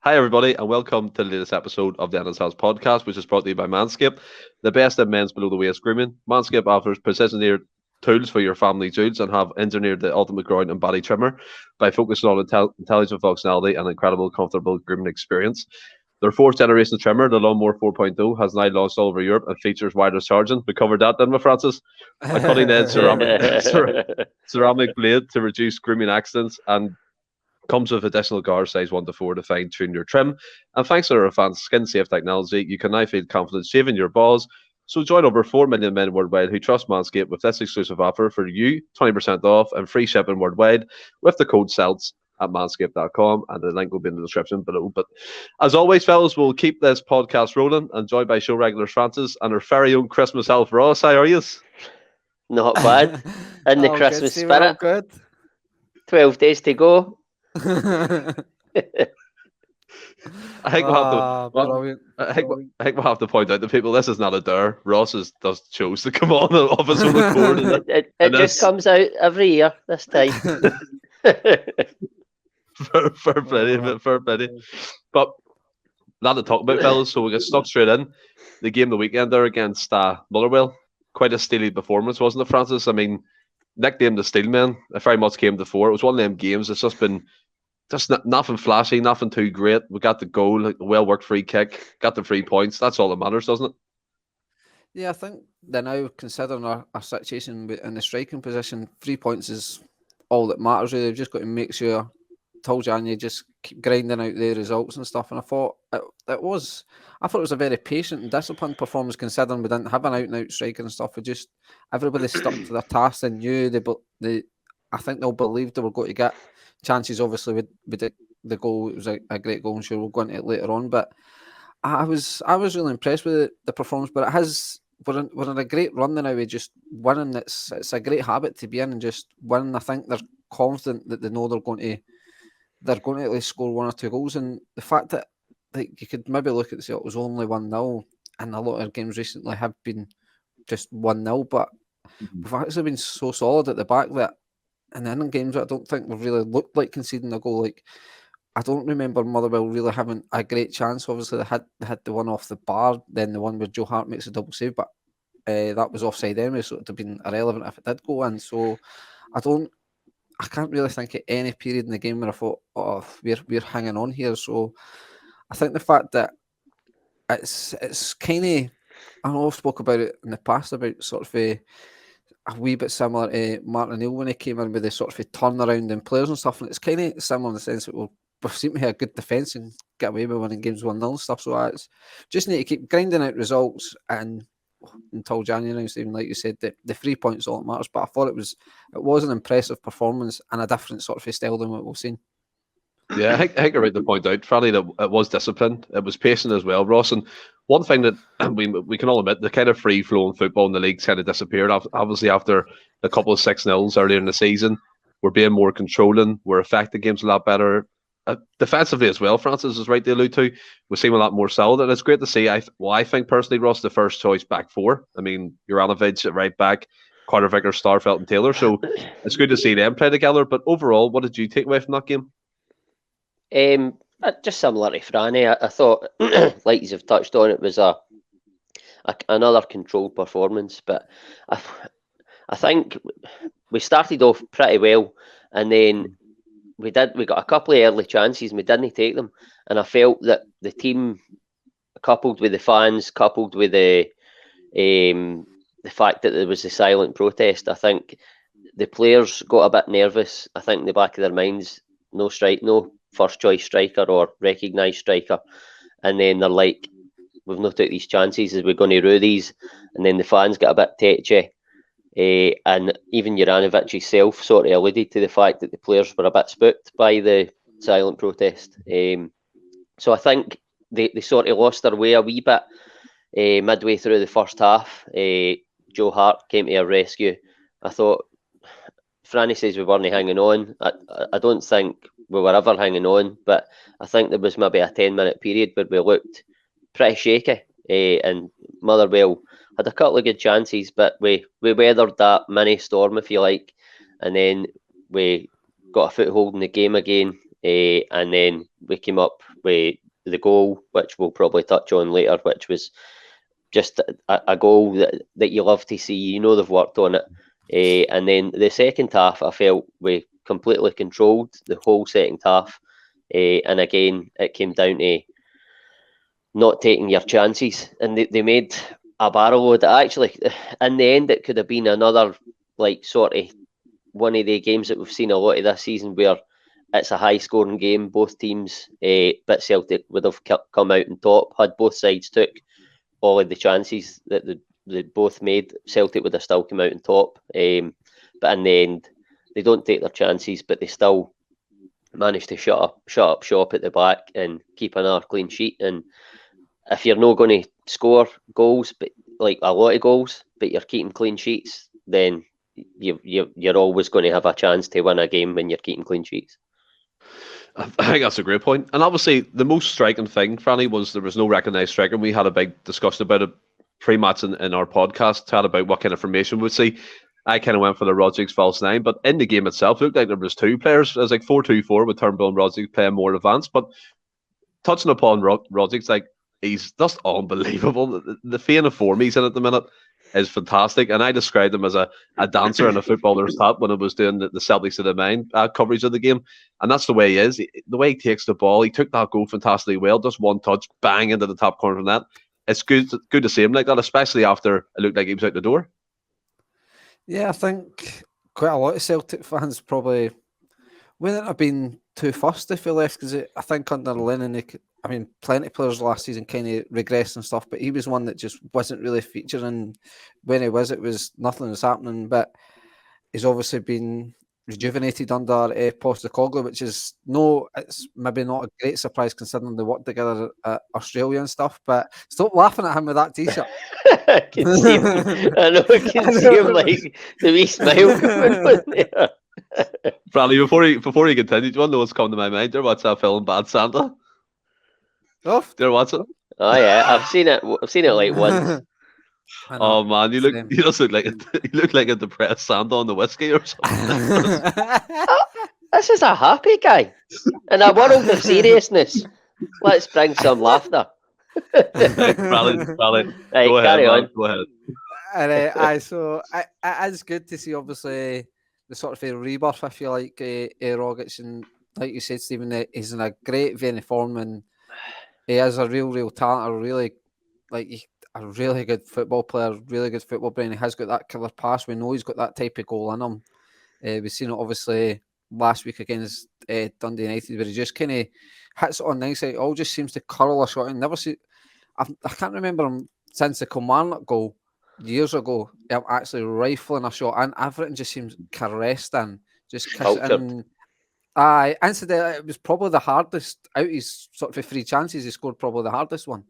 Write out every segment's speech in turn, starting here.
Hi, everybody, and welcome to the latest episode of the Endless Celts Podcast, which is brought to you by Manscaped, the best in men's below-the-waist grooming. Manscaped offers precision-engineered tools for your family jewels and have engineered the ultimate groin and body trimmer by focusing on intelligent functionality and incredible, comfortable grooming experience. Their fourth-generation trimmer, the Lawnmower 4.0, has now launched all over Europe and features wireless charging. We covered that, didn't we, Francis? A cutting-edge ceramic blade to reduce grooming accidents and comes with additional guard size 1 to 4 to fine-tune your trim. And thanks to their advanced skin-safe technology, you can now feel confident shaving your balls. So join over 4 million men worldwide who trust Manscaped with this exclusive offer for you, 20% off and free shipping worldwide with the code CELTS at manscaped.com, and the link will be in the description below. But as always, fellas, we'll keep this podcast rolling and joined by show regulars Francis and our very own Christmas elf Ross. How are you? Not bad. In the Christmas good, spirit. Good. 12 days to go. I think we'll have to point out to people this is not a dare. Ross does chose to come on off his own accord. It just comes out every year this time. fair play. But not to talk about, fellas, so we get stuck straight in. The game of the weekend there against Motherwell. Quite a steely performance, wasn't it, Francis? I mean, nicknamed the Steelman. It very much came to fore. It was one of them games. It's just been nothing flashy, nothing too great. We got the goal, like a well-worked free kick, got the 3 points. That's all that matters, doesn't it? Yeah, I think they're now considering our situation in the striking position. 3 points is all that matters, really. They've just got to make sure, till January, just keep grinding out the results and stuff. And I thought it was a very patient and disciplined performance, considering we didn't have an out-and-out striker and stuff. Everybody stuck to their task and knew I think they all believed they were going to get chances. Obviously, with the goal, it was a great goal, and sure we'll go into it later on. But I was really impressed with the performance. But we're in a great run now with just winning. It's a great habit to be in and just winning. I think they're confident that they know they're going to at least score 1 or 2 goals. And the fact that you could maybe look at it was only 1-0, and a lot of games recently have been just 1-0, but we've actually been so solid at the back that in the inning games I don't think we've really looked like conceding a goal. Like, I don't remember Motherwell really having a great chance. Obviously they had the one off the bar, then the one where Joe Hart makes a double save, but that was offside anyway, so it would have been irrelevant if it did go in. So I can't really think of any period in the game where I thought, oh, we're hanging on here. So I think the fact that it's kind of, I know I've spoke about it in the past about sort of a wee bit similar to Martin O'Neill when he came in with the sort of a turnaround in players and stuff, and it's kind of similar in the sense that we seem to have a good defence and get away with winning games 1-0 and stuff. So it's just need to keep grinding out results and until January, Stephen, like you said, the 3 points all that matters. But I thought it was an impressive performance and a different sort of a style than what we've seen. Yeah, I think you're right to point out, Franny, that it was disciplined. It was patient as well, Ross. And one thing that we can all admit, the kind of free-flowing football in the league kind of disappeared. Obviously, after a couple of 6-0s earlier in the season, we're being more controlling. We're affecting games a lot better. Defensively as well, Francis is right to allude to. We seem a lot more solid, and it's great to see. I think personally, Ross, the first choice back four. I mean, Juranovic at right back, Carter, Vickers, Starfelt, and Taylor. So it's good to see them play together. But overall, what did you take away from that game? Just similar to Franny, I thought, like you've touched on, it was another controlled performance. But I think we started off pretty well, and then we got a couple of early chances and we didn't take them. And I felt that the team, coupled with the fans, coupled with the fact that there was a silent protest, I think the players got a bit nervous. I think in the back of their minds, no first choice striker or recognised striker, and then they're like, we've not took these chances, is we going to rue these? And then the fans get a bit tetchy, and even Juranovic himself sort of alluded to the fact that the players were a bit spooked by the silent protest. So I think they sort of lost their way a wee bit midway through the first half. Joe Hart came to our rescue. I thought, Franny says we weren't hanging on. I don't think we were ever hanging on, but I think there was maybe a 10-minute period where we looked pretty shaky, and Motherwell had a couple of good chances, but we weathered that mini storm, if you like, and then we got a foothold in the game again, and then we came up with the goal, which we'll probably touch on later, which was just a goal that you love to see. You know they've worked on it. And then the second half, I felt we completely controlled the whole second half. And again, it came down to not taking your chances. And they made a barrel load. Actually, in the end, it could have been another, like, sort of one of the games that we've seen a lot of this season where it's a high-scoring game, both teams, but Celtic would have come out on top. Had both sides took all of the chances that they both made, Celtic would have still come out on top. But in the end, they don't take their chances, but they still manage to shut up shop at the back and keep another clean sheet. And if you're not going to score goals, but like a lot of goals, but you're keeping clean sheets, then you're always going to have a chance to win a game when you're keeping clean sheets. I think that's a great point. And obviously, the most striking thing, Franny, was there was no recognised striker. We had a big discussion about it pre-match in our podcast, chat about what kind of formation we'd see. I kind of went for the Rodriguez false nine, but in the game itself, it looked like there was two players. It was like 4-2-4 with Turnbull and Rodriguez playing more advanced. But touching upon Rodriguez, like, he's just unbelievable. The feign of form he's in at the minute is fantastic. And I described him as a dancer in a footballer's hat when I was doing the Celtics of the Mind coverage of the game. And that's the way he is. The way he takes the ball, he took that goal fantastically well. Just one touch, bang into the top corner of the net. It's good to see him like that, especially after it looked like he was out the door. Yeah, I think quite a lot of Celtic fans probably wouldn't have been too fussed if he left, because I think under Lennon, plenty of players last season kind of regressed and stuff, but he was one that just wasn't really featuring. When he was, it was nothing was happening. But he's obviously been rejuvenated under Postecoglou, which is it's maybe not a great surprise considering they worked together at Australia and stuff. But stop laughing at him with that t-shirt. I can see him. I know I can see him, like the wee smile coming on there. Bradley, before you continue, do you want to know what's come to my mind? Do you watch that film Bad Santa? Oh, do you watch it? Oh yeah, I've seen it like once. Oh man, you just look like a depressed Santa on the whiskey or something. This is a happy guy. In a world of seriousness, let's bring some laughter. Bradley, right, go ahead, carry man. on. Go ahead. And so it's good to see, obviously, the sort of a rebirth, I feel like, Rogic, and like you said, Stephen, he's in a great vein of form, and he is a real talent, a really good football player, really good football brain. He has got that killer pass. We know he's got that type of goal in him. We've seen it obviously last week against Dundee United, where he just kind of hits it on the inside. It all just seems to curl a shot. And I can't remember him since the Kilmarnock goal years ago. I'm actually rifling a shot, and everything just seems caressed and just kissed in. Incidentally, it was probably the hardest out his sort of 3 chances. He scored probably the hardest one,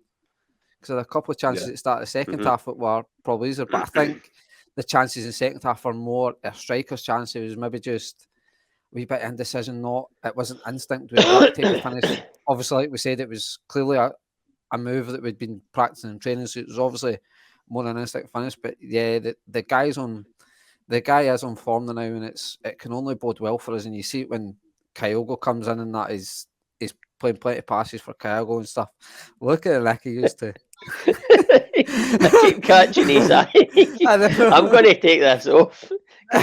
because there were a couple of chances at the start of the second half that were probably easier. But I think the chances in the second half are more a striker's chance. It was maybe just a wee bit of indecision. It wasn't instinct with that type of finish. Obviously, like we said, it was clearly a move that we'd been practicing in training, so it was obviously more an instinct finish. But yeah, the guy is on form now, and it can only bode well for us. And you see it when Kyogo comes in, and that is playing plenty of passes for Kyogo and stuff. Look at Nick he used to. I keep catching his eye. I'm going to take this off.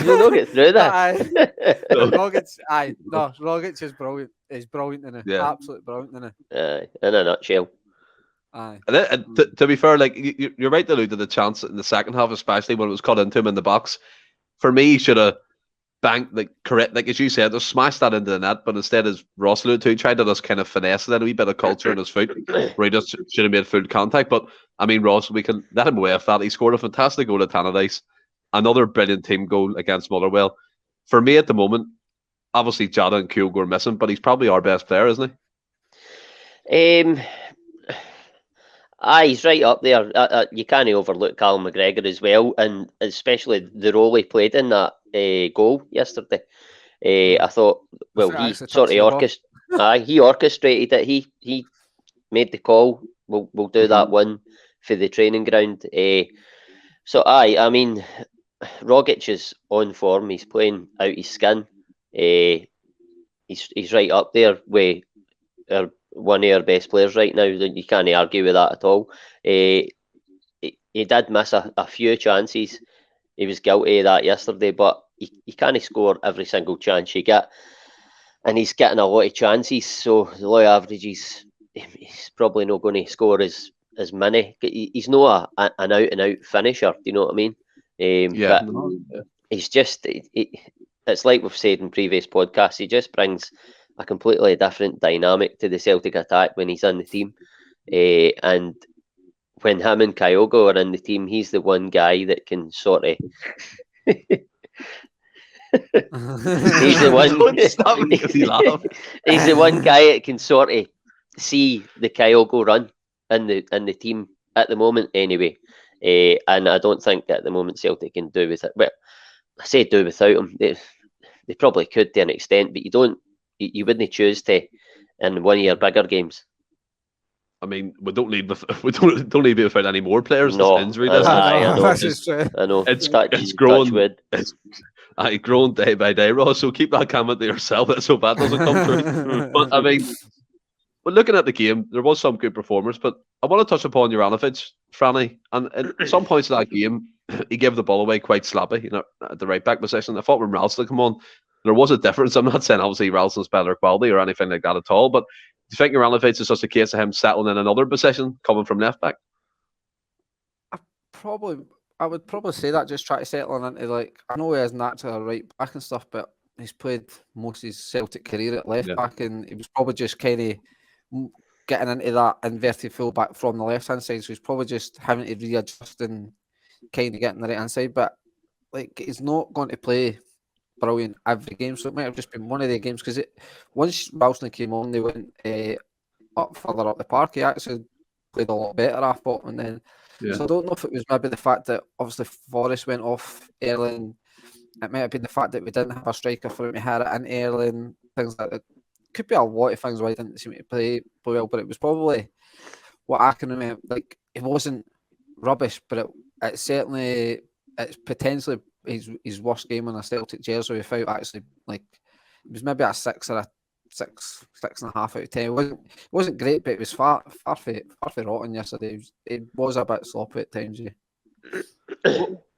We'll not get through that. Rogic is brilliant. He's brilliant in it. Absolutely brilliant in it. In a nutshell. Aye. And to be fair, like you're right to allude to the chance in the second half, especially when it was cut into him in the box. For me, he should have banked, like as you said, just smashed that into the net, but instead, as Ross alluded to, he tried to just kind of finesse it, a wee bit of culture in his foot, where he just should have made full contact. But I mean, Ross, we can let him away with that. He scored a fantastic goal at Tannadice, another brilliant team goal against Motherwell. For me at the moment, obviously Jota and Kyogo are missing, but he's probably our best player, isn't he? He's right up there. You can't overlook Callum McGregor as well, and especially the role he played in that goal yesterday. I thought, well, he sort of he orchestrated it. He made the call. We'll do that one for the training ground. I mean, Rogic is on form. He's playing out his skin. He's right up there with one of our best players right now. You can't argue with that at all. He did miss a few chances. He was guilty of that yesterday, but he can't score every single chance you get. And he's getting a lot of chances, so the low averages, he's probably not going to score as many. He's not an out-and-out finisher, do you know what I mean? But he's just, it's like we've said in previous podcasts, he just brings a completely different dynamic to the Celtic attack when he's in the team. And when him and Kyogo are in the team, he's the one guy that can sort of... he's the one. He's the one guy that can sort of see the Kyogo run in the team at the moment, anyway. And I don't think at the moment Celtic can do with it. But I say do without him. They probably could to an extent, but you wouldn't choose to in one of your bigger games. I mean, we don't need to be without any more players. No, injury I know. It's growing. It's grown day by day, Ross. So keep that comment to yourself. That so bad doesn't come true. But I mean, but looking at the game, there was some good performers. But I want to touch upon Juranovic, Franny, and at some points of that game, he gave the ball away quite sloppy. At the right back position. I thought when Ralston come on, there was a difference. I'm not saying obviously Ralston's better quality or anything like that at all, but do you think Juranovic is just a case of him settling in another position, coming from left back? I would probably say that, just try to settle into, like, I know he is natural right back and stuff, but he's played most of his Celtic career at left back, and he was probably just kind of getting into that inverted full back from the left hand side, so he's probably just having to readjust and kind of getting the right hand side. But like, he's not going to play brilliant every game, so it might have just been one of the games, because once Ralston came on, they went further up the park. He actually played a lot better, I thought, and then so I don't know if it was maybe the fact that obviously Forrest went off early, and it might have been the fact that we didn't have a striker for him to hit it in early and things like that. Could be a lot of things why he didn't seem to play well, but it was probably what I can remember. Like, it wasn't rubbish, but it's potentially his worst game on a Celtic jersey without actually, like, it was maybe a 6 or a 6.5 out of 10. It wasn't great, but it was far from rotten yesterday. It was a bit sloppy at times.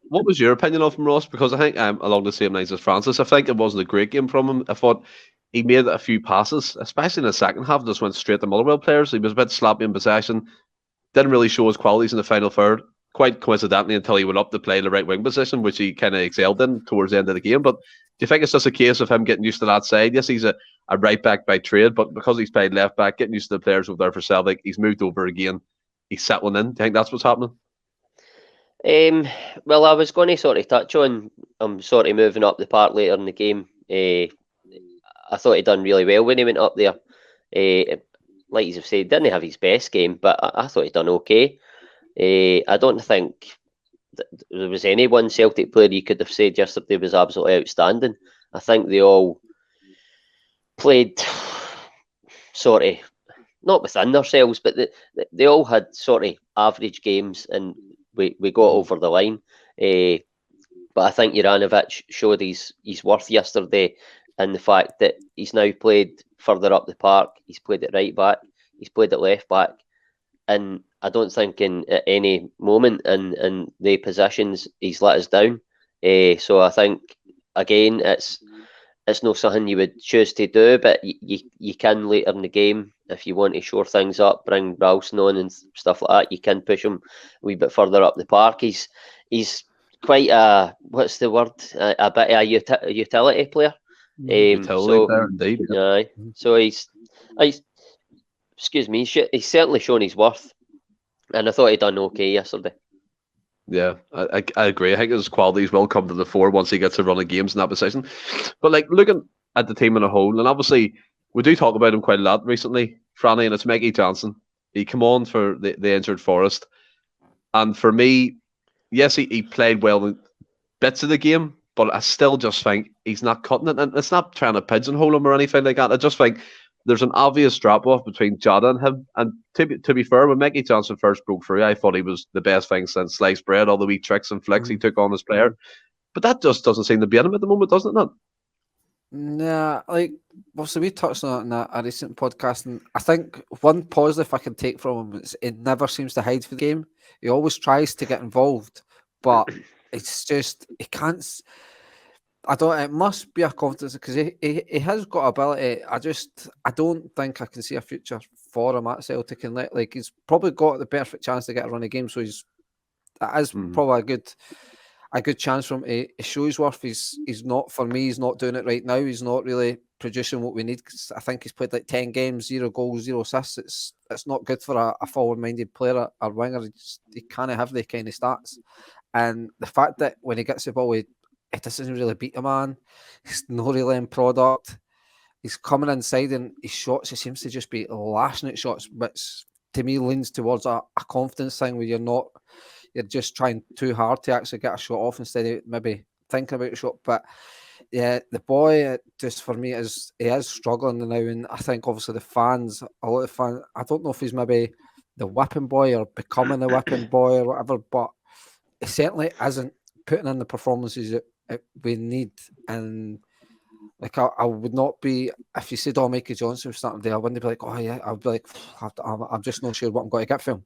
What was your opinion of him, Ross? Because I think I'm along the same lines as Francis. I think it wasn't a great game from him. I thought he made a few passes, especially in the second half, just went straight to Motherwell players. He was a bit sloppy in possession. Didn't really show his qualities in the final third, quite coincidentally, until he went up to play the right wing position, which he kind of excelled in towards the end of the game. But do you think it's just a case of him getting used to that side? Yes, he's a right back by trade, but because he's played left back, getting used to the players over there for Celtic, he's moved over again. He's settling in. Do you think that's what's happening? Well, I was going to sort of touch on sort of moving up the park later in the game. I thought he'd done really well when he went up there. Like you've said, didn't have his best game, but I thought he'd done okay. I don't think there was any one Celtic player you could have said yesterday was absolutely outstanding. I think they all played sort of not within themselves, but they all had sort of average games, and we got over the line. But I think Juranovic showed his worth yesterday in the fact that he's now played further up the park. He's played at right back. He's played at left back. And I don't think at any moment in the positions he's let us down. So I think, again, it's not something you would choose to do, but you can later in the game, if you want to shore things up, bring Ralston on and stuff like that, you can push him a wee bit further up the park. He's quite a, what's the word, a bit of a utility player. Utility player, indeed. Yeah. So he's certainly shown his worth, and I thought he'd done okay yesterday. Yeah, I agree. I think his qualities will come to the fore once he gets to run of games in that position. But like, looking at the team in a whole, and obviously we do talk about him quite a lot recently, Franny, and it's Mickey Johnson. He came on for the injured Forest, and for me, yes, he played well in bits of the game, but I still just think he's not cutting it. And it's not trying to pigeonhole him or anything like that. I just think there's an obvious drop-off between Jota and him. And to be fair, when Mickey Johnson first broke through, I thought he was the best thing since sliced bread, all the wee tricks and flicks he took on his player. But that just doesn't seem to be in him at the moment, doesn't it? Nah, like, so we touched on it in a recent podcast, and I think one positive I can take from him is he never seems to hide for the game. He always tries to get involved, but it's just he can't. I don't. It must be a confidence because he has got ability. I don't think I can see a future for him at Celtic, and like he's probably got the perfect chance to get a run of game. So that is probably a good chance for him to show his worth. He's not, for me, he's not doing it right now. He's not really producing what we need. I think he's played like 10 games, 0 goals, 0 assists. It's not good for a forward-minded player or winger. He can't have the kind of stats. And the fact that when he gets the ball, he doesn't really beat a man. He's not really in product. He's coming inside and his shots, he seems to just be lashing at shots, which to me leans towards a confidence thing where you're just trying too hard to actually get a shot off instead of maybe thinking about a shot. But yeah, the boy, just for me, he is struggling now. And I think obviously a lot of fans, I don't know if he's maybe the whipping boy or becoming the whipping boy or whatever, but he certainly isn't putting in the performances that we need. And like, I would not be, if you said, oh, Mikey Johnson was starting there, I wouldn't be like, oh yeah, I'd be like, I'm just not sure what I'm going to get from him.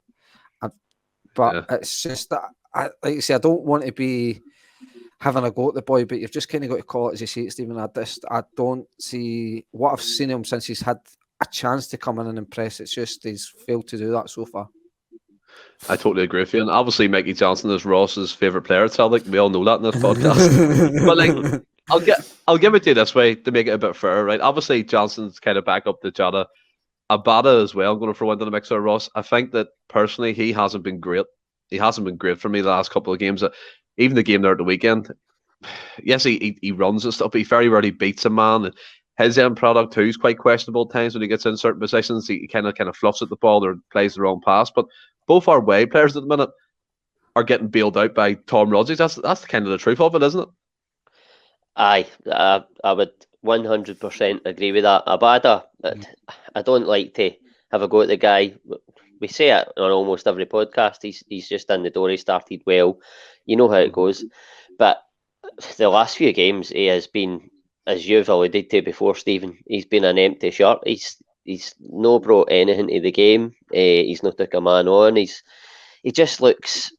But it's just that, like you say, I don't want to be having a go at the boy, but you've just kind of got to call it as you see it, Stephen. I don't see what I've seen him since he's had a chance to come in and impress. It's just he's failed to do that so far. I totally agree with you. And obviously, Mikey Johnson is Ross's favourite player at Celtic. We all know that in this podcast. But like, I'll give it to you this way to make it a bit fair, right? Obviously, Johnson's kind of back up to Jota. Abada as well, I'm going to throw into the mix there, Ross. I think that personally, he hasn't been great. He hasn't been great for me the last couple of games. Even the game there at the weekend. Yes, he runs and stuff, but he very rarely beats a man. And his end product too is quite questionable at times when he gets in certain positions. He kind of fluffs at the ball or plays the wrong pass. But both our way players at the minute are getting bailed out by Tom Rodgers. That's kind of the truth of it, isn't it? Aye, I would 100% agree with that. Abada, I don't like to have a go at the guy. We say it on almost every podcast. He's just in the door. He started well. You know how it goes. But the last few games, he has been, as you've alluded to before, Stephen, he's been an empty shirt. He's no brought anything to the game. He's not took a man on. He just looks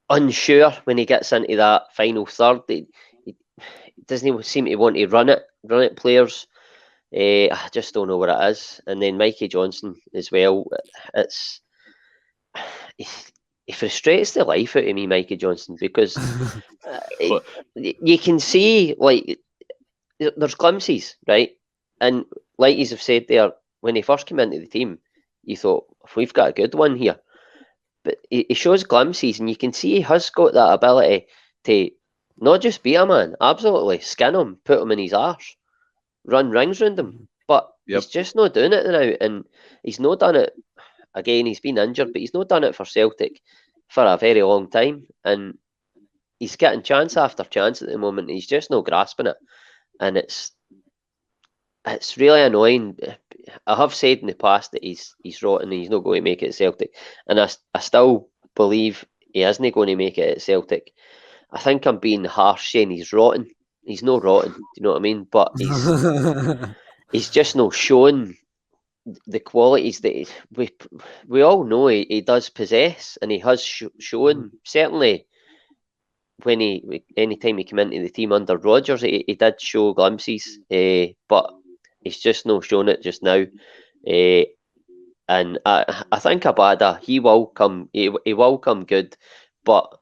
unsure when he gets into that final third. He doesn't seem to want to run at players. I just don't know what it is. And then Mikey Johnson as well. He frustrates the life out of me, Mikey Johnson, because you can see, like, there's glimpses, right? And like you have said there, when he first came into the team, you thought, we've got a good one here. But he shows glimpses, and you can see he has got that ability to not just be a man, absolutely skin him, put him in his arse, run rings round him. But he's just not doing it now, and he's not done it. Again, he's been injured, but he's not done it for Celtic for a very long time, and he's getting chance after chance at the moment. He's just not grasping it, and it's really annoying. I have said in the past that he's rotten and he's not going to make it at Celtic, and I still believe he isn't going to make it at Celtic. I think I'm being harsh saying he's rotten. He's not rotten, do you know what I mean? But he's just not showing the qualities that we all know he does possess, and he has shown, certainly when anytime he came into the team under Rodgers, he did show glimpses, but he's just not shown it just now. And I think Abada, he will come good, but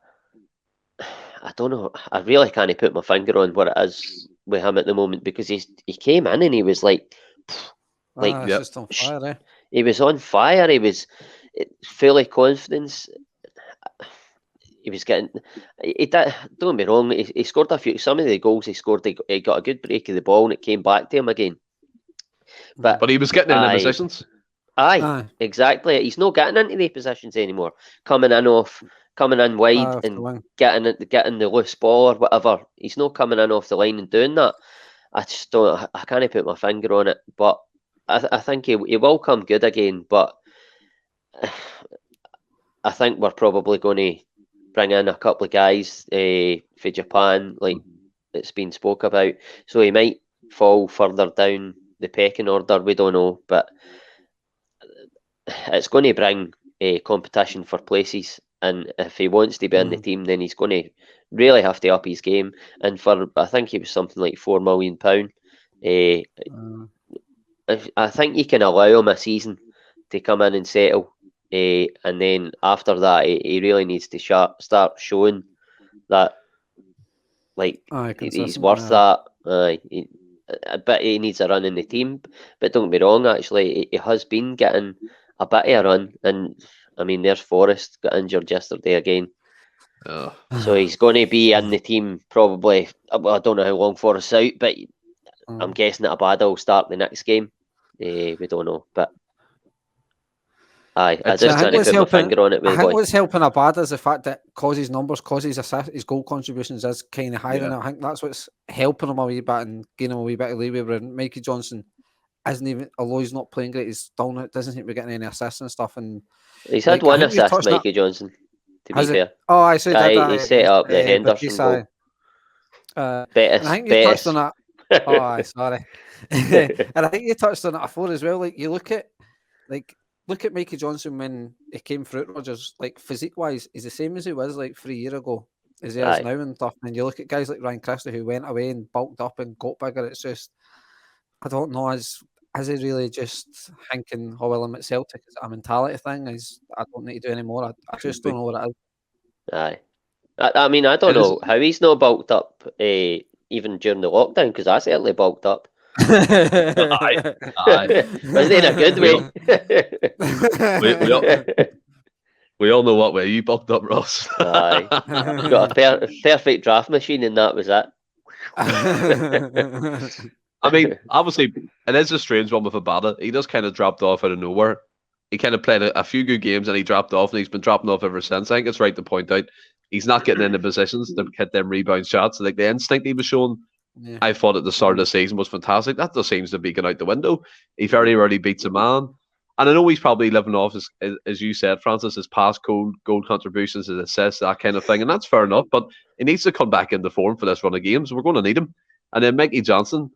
I don't know. I really can't put my finger on what it is with him at the moment, because he came in and he was like just on fire, eh? He was on fire. He was full of confidence. He was getting. He did, don't get me wrong. He scored a few. Some of the goals he scored, he got a good break of the ball, and it came back to him again. But he was getting in the positions. Aye, exactly. He's not getting into the positions anymore. Coming in wide and getting the loose ball or whatever. He's not coming in off the line and doing that. I just don't. I can't put my finger on it, but I think he will come good again. But I think we're probably going to bring in a couple of guys for Japan, like it's been spoke about. So he might fall further down the pecking order. We don't know, but it's going to bring a competition for places. And if he wants to be in the team, then he's going to really have to up his game. And for, I think he was something like £4 million. I think you can allow him a season to come in and settle. And then after that, he really needs to start showing that, like, he's worth that. But he needs a run in the team. But don't get me wrong, actually, he has been getting a bit of a run. And I mean, there's Forrest got injured yesterday again. So he's going to be in the team probably. Well, I don't know how long Forrest's out, but I'm guessing that Bodo will start the next game. We don't know, but I just trying to put my finger on it. I think what's helping Abada is the fact that cause his numbers, cause his goal contributions is kind of higher, and I think that's what's helping him a wee bit and giving him a wee bit of leeway. Where Mikey Johnson isn't even, although he's not playing great, he's still not, doesn't seem to be getting any assists and stuff. And he's had one assist, Mikey Johnson. To be fair, I said he set up the Henderson goal. I think you touched on that. Sorry. And I think you touched on it before as well. Like, you look at Mikey Johnson when he came through at Rodgers, like, physique wise, he's the same as he was like 3 years ago, as he is now and stuff. And you look at guys like Ryan Christie who went away and bulked up and got bigger. It's just, I don't know, is he really just thinking, oh well, I'm at Celtic, is it a mentality thing? I don't need to do any more. I just don't know what it is. Aye. I mean, I don't know how he's not bulked up even during the lockdown, because I certainly bulked up. Aye. Wasn't in a good way. we all know what way you bulked up, Ross. Aye. Got a perfect draft machine, and that was it. I mean, obviously, it is a strange one with Abada. He just kind of dropped off out of nowhere. He kind of played a few good games and he dropped off, and he's been dropping off ever since. I think it's right to point out he's not getting into positions to hit them rebound shots. Like, the instinct he was showing, I thought at the start of the season was fantastic. That just seems to be going out the window. He very rarely beats a man. And I know he's probably living off, as you said, Francis, his past goal contributions, his assists, that kind of thing. And that's fair enough, but he needs to come back into form for this run of games. We're going to need him. And then Mikey Johnson,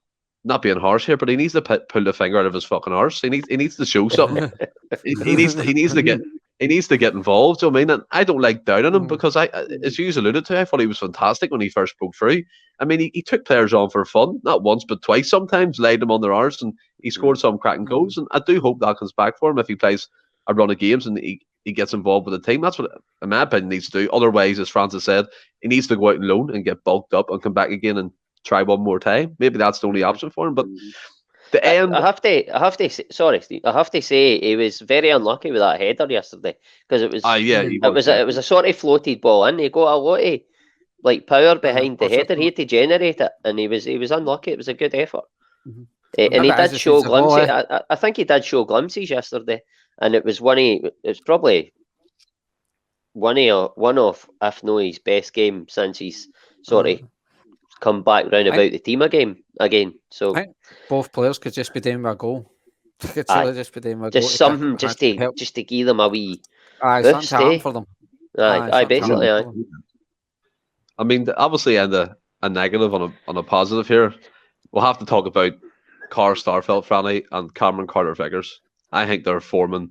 not being harsh here, but he needs to pull the finger out of his fucking arse. He needs to show something. he needs to get involved. Do you know what I mean? And I don't like downing him, because as you alluded to, I thought he was fantastic when he first broke through. I mean, he took players on for fun, not once but twice. Sometimes laid them on their arse, and he scored some cracking goals. And I do hope that comes back for him if he plays a run of games and he gets involved with the team. That's what, in my opinion, he needs to do. Otherwise, as Francis said, he needs to go out and loan and get bulked up and come back again and try one more time. Maybe that's the only option for him. But the end, I have to say, sorry, Steve, I have to say he was very unlucky with that header yesterday, because it was it was a sort of floated ball in. He got a lot of like power behind the header. He had to generate it, and he was unlucky. It was a good effort, and he did show glimpses. I think he did show glimpses yesterday, and it was probably one of, if not his best game since he's sort of come back round about the team again. So I think both players could just be doing a goal. Just be doing a just goal. Something just to give them a wee boost, for them. Basically. I mean, obviously, and a negative on a positive here, we'll have to talk about Carl Starfelt, Franny, and Cameron Carter-Vickers. I think they're forming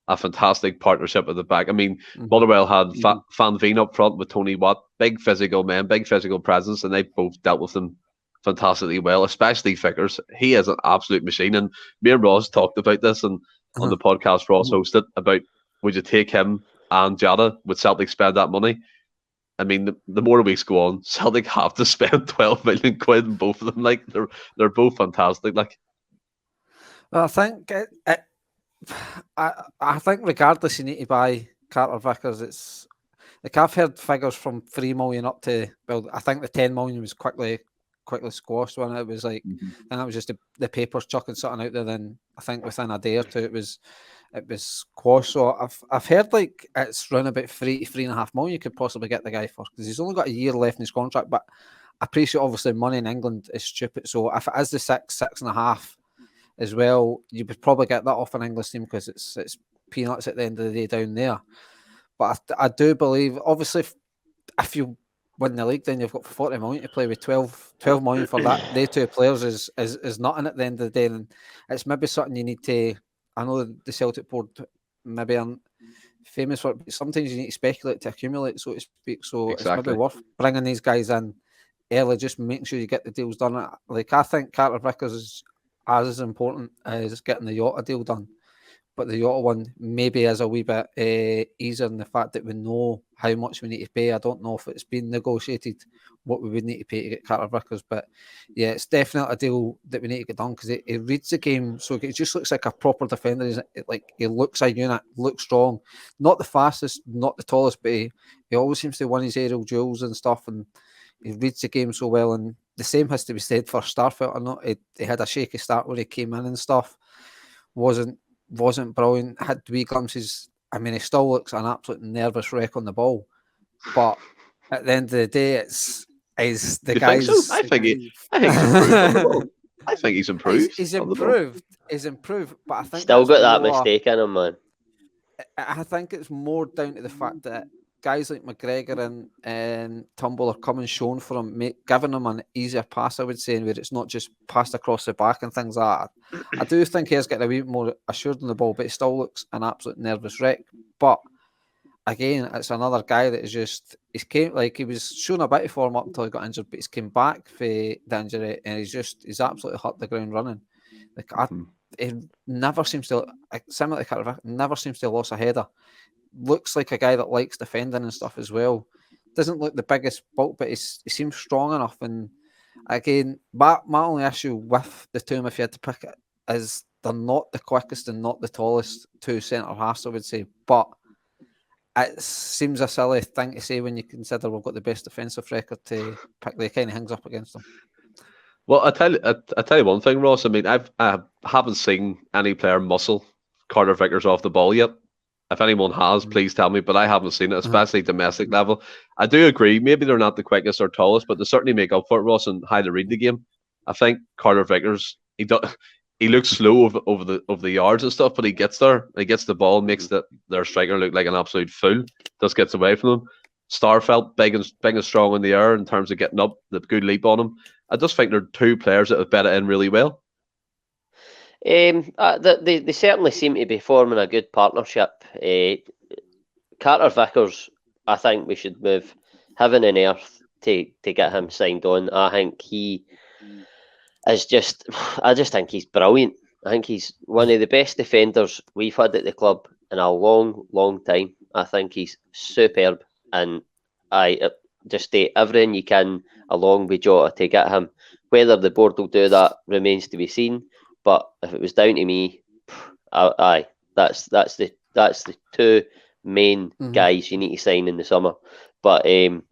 a fantastic partnership at the back. I mean, Motherwell had Van Veen up front with Tony Watt, big physical men, big physical presence, and they both dealt with them fantastically well, especially Vickers. He is an absolute machine. And me and Ross talked about this on the podcast Ross hosted, about would you take him and Jada? Would Celtic spend that money? I mean, the more weeks go on, Celtic have to spend 12 million quid in both of them. Like, they're both fantastic. Like, well, I think I think regardless, you need to buy Carter Vickers. It's like, I've heard figures from 3 million up to, well, I think the 10 million was quickly squashed when it was like, and that was just the papers chucking something out there. Then I think within a day or two it was squashed. So I've heard like it's around about 3 to 3.5 million you could possibly get the guy for, because he's only got a year left in his contract. But I appreciate, obviously, money in England is stupid. So if it is the 6.5 as well, you would probably get that off an English team, because it's peanuts at the end of the day down there. But I do believe, obviously, if you win the league, then you've got 40 million to play with. 12 million for that. They two players is nothing at the end of the day. And it's maybe something you need to. I know the Celtic board maybe aren't famous for it, but sometimes you need to speculate to accumulate, so to speak. So It's maybe worth bringing these guys in early, just making sure you get the deals done. Like, I think Carter Vickers is as important as getting the Jota deal done. But the Jota one maybe is a wee bit easier in the fact that we know how much we need to pay. I don't know if it's been negotiated what we would need to pay to get Carter Vickers, but yeah, it's definitely a deal that we need to get done because it reads the game, so it just looks like a proper defender. He looks a unit, looks strong, not the fastest, not the tallest, but he always seems to win his aerial duels and stuff, and he reads the game so well. And the same has to be said for Starfelt. I know he had a shaky start when he came in and stuff. Wasn't brilliant, had wee glimpses. I mean, he still looks an absolute nervous wreck on the ball, but at the end of the day, it's the guys. So? I think he's improved. I think he's improved. He's improved. He's improved, but I think still got that mistake in him, man. I think it's more down to the fact that guys like McGregor and Turnbull are coming shown for him, giving him an easier pass, I would say, where it's not just passed across the back and things like that. I do think he is getting a wee more assured on the ball, but he still looks an absolute nervous wreck. But again, it's another guy that is just, he was showing a bit of form up until he got injured, but he's came back for the injury and he's absolutely hit the ground running. He never seems to, similar to Carter, never seems to have lost a header. Looks like a guy that likes defending and stuff as well. Doesn't look the biggest bulk, but he seems strong enough. And again, my only issue with the two, if you had to pick it, is they're not the quickest and not the tallest two centre halves, I would say. But it seems a silly thing to say when you consider we've got the best defensive record to pick the kind of things up against them. Well, I tell you one thing, Ross. I mean, I haven't seen any player muscle Carter Vickers off the ball yet. If anyone has, please tell me, but I haven't seen it, especially domestic level. I do agree, maybe they're not the quickest or tallest, but they certainly make up for it, Ross, and how to read the game. I think Carter Vickers, he looks slow over the yards and stuff, but he gets there, he gets the ball, makes their striker look like an absolute fool, just gets away from them. Starfelt, big and strong in the air in terms of getting up, the good leap on him. I just think they're two players that have bet it in really well. They certainly seem to be forming a good partnership. Carter Vickers, I think we should move heaven and earth to get him signed on. I think he is I just think he's brilliant. I think he's one of the best defenders we've had at the club in a long, long time. I think he's superb, and I just do everything you can along with Jota to get him. Whether the board will do that remains to be seen. But if it was down to me, that's the two main guys you need to sign in the summer. But moving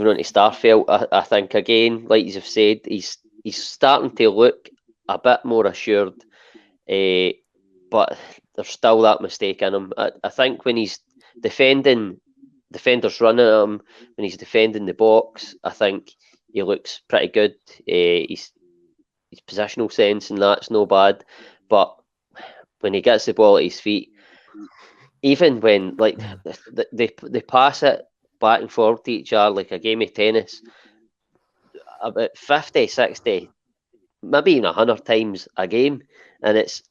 on to Starfelt, I think again, like you've said, he's starting to look a bit more assured, but there's still that mistake in him. I think when he's defending, defenders running at him, when he's defending the box, I think he looks pretty good. His positional sense and that's no bad, but when he gets the ball at his feet, even when like they pass it back and forward to each other like a game of tennis, about 50, 60, maybe even 100 times a game, and it's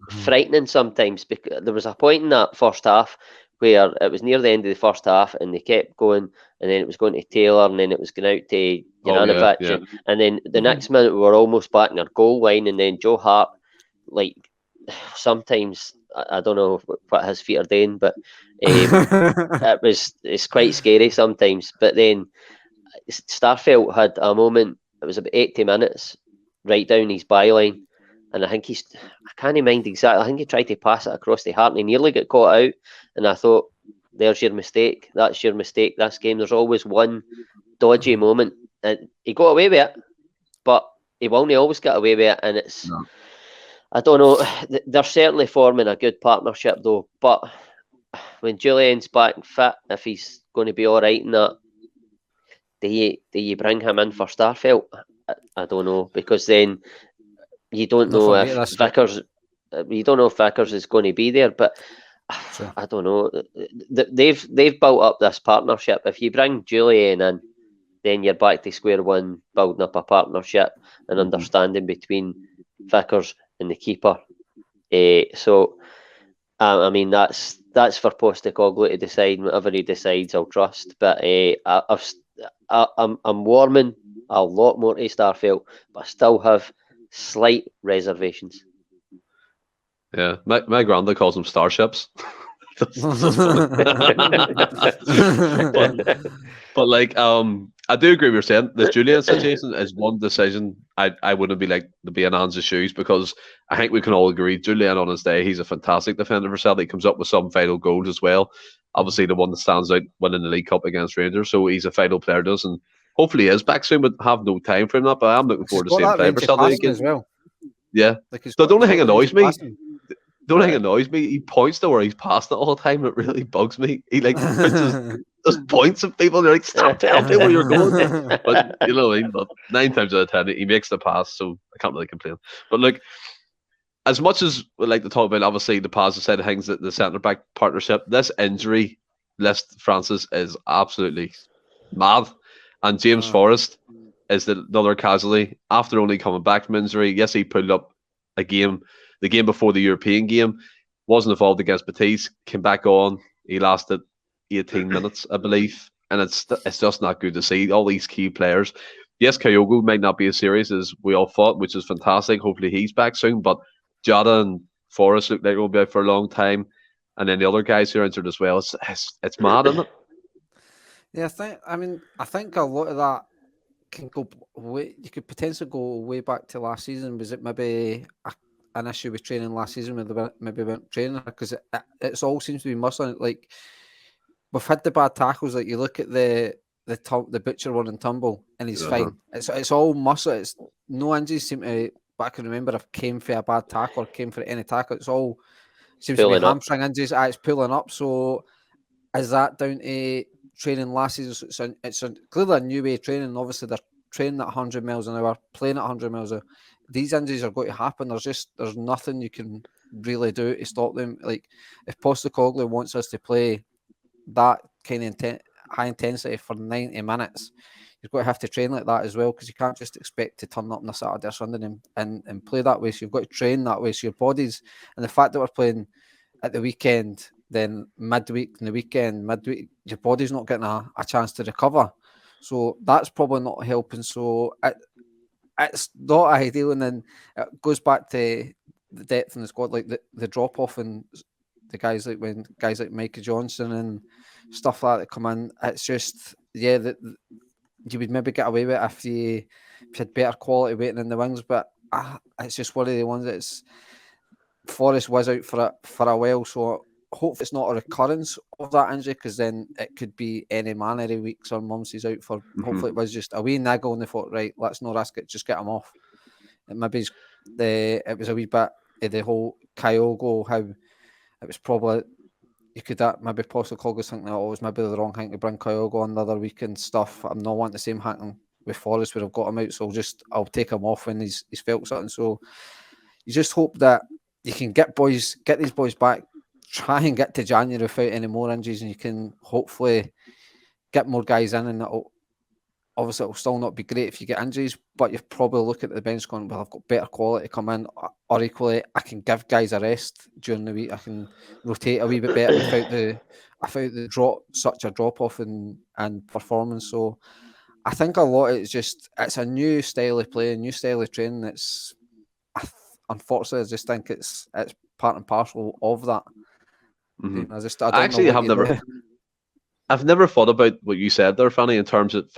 frightening sometimes. Because there was a point in that first half where it was near the end of the first half and they kept going, and then it was going to Taylor, and then it was going out to Juranovic, and then the next minute we were almost back in our goal line, and then Joe Hart, like, sometimes I don't know what his feet are doing, but it's quite scary sometimes. But then Starfelt had a moment, it was about 80 minutes right down his byline, and I think I can't mind exactly, I think he tried to pass it across the Hart and he nearly got caught out, and I thought, there's your mistake, that's your mistake this game. There's always one dodgy moment, and he got away with it, but he won't always get away with it, and it's I don't know, they're certainly forming a good partnership though, but when Julian's back and fit, if he's going to be alright in that, do you bring him in for Starfelt? I don't know, because then you don't know if Vickers is going to be there. But Sure. I don't know. They've built up this partnership. If you bring Julian in, then you're back to square one, building up a partnership and understanding between Vickers and the keeper. So, I mean, that's for Postecoglou to decide. Whatever he decides, I'll trust. But I'm warming a lot more to Starfelt, but I still have slight reservations. Yeah, my granddad calls them starships. But like, I do agree with you saying the Julian situation is one decision I wouldn't be like to be in Ange's shoes, because I think we can all agree Julian on his day, he's a fantastic defender for Celtic. He comes up with some vital goals as well. Obviously, the one that stands out winning the League Cup against Rangers, so he's a vital player, does, and hopefully he is back soon. But have no time for him that. But I'm looking forward to seeing him play for Celtic again as well. Yeah, Like so the only thing annoys me. The only thing that annoys me, he points to where he's passed it all the time. It really bugs me. He like just points at people. They're like, "Stop telling me where you're going." But you know what I mean. But 9 times out of 10, he makes the pass, so I can't really complain. But look, as much as we like to talk about, obviously the positive side of things, the centre back partnership, this injury list, Francis, is absolutely mad. And James Forrest is another casualty after only coming back from injury. Yes, he pulled up a game. The game before the European game, wasn't involved against Betis, came back on. He lasted 18 minutes, I believe. And it's just not good to see all these key players. Yes, Kyogo might not be as serious as we all thought, which is fantastic. Hopefully he's back soon. But Jota and Forrest look like they'll be out for a long time. And then the other guys who are injured as well. It's mad, isn't it? Yeah, I think a lot of that can go way. You could potentially go way back to last season. Was it maybe an issue with training last season when they maybe weren't training? Because it's all seems to be muscling. Like, we've had the bad tackles. Like, you look at the Butcher one and Tumble, and he's fine. It's all muscle. It's no injuries seem to. But I can remember if came for a bad tackle or came for any tackle. It's all seems to be hamstring injuries. It's pulling up. So is that down to training last season? It's clearly a new way of training. Obviously, they're training at 100 miles an hour, playing at 100 miles an hour. These injuries are going to happen. There's nothing you can really do to stop them. Like, if Postecoglou wants us to play that kind of high intensity for 90 minutes, you're going to have to train like that as well, because you can't just expect to turn up on a Saturday or Sunday and play that way. So you've got to train that way. So your bodies, and the fact that we're playing at the weekend, then midweek and the weekend, your body's not getting a chance to recover. So that's probably not helping. So it's not ideal. And then it goes back to the depth in the squad, like the drop off and the guys like Micah Johnson and stuff like that come in. It's just, that you would maybe get away with it if you had better quality waiting in the wings. But it's just one of the ones that's Forrest was out for a while. So hopefully it's not a recurrence of that injury, because then it could be any man, any weeks or months he's out for. Hopefully it was just a wee niggle and they thought, right, let's not risk it, just get him off. And maybe it was a wee bit of the whole Kyogo, how it was probably, you could maybe Postecoglou think that it was maybe the wrong thing to bring Kyogo on the other week and stuff. I'm not wanting the same happen with Forrest where I've got him out, so I'll take him off when he's felt something. So you just hope that you can get these boys back, try and get to January without any more injuries, and you can hopefully get more guys in. And obviously it'll still not be great if you get injuries, but you've probably look at the bench going, well, I've got better quality come in, or equally I can give guys a rest during the week. I can rotate a wee bit better without such a drop off in performance. So I think a lot of it's a new style of play, a new style of training. It's unfortunately, I just think it's part and parcel of that. I've never thought about what you said there, Fanny, in terms of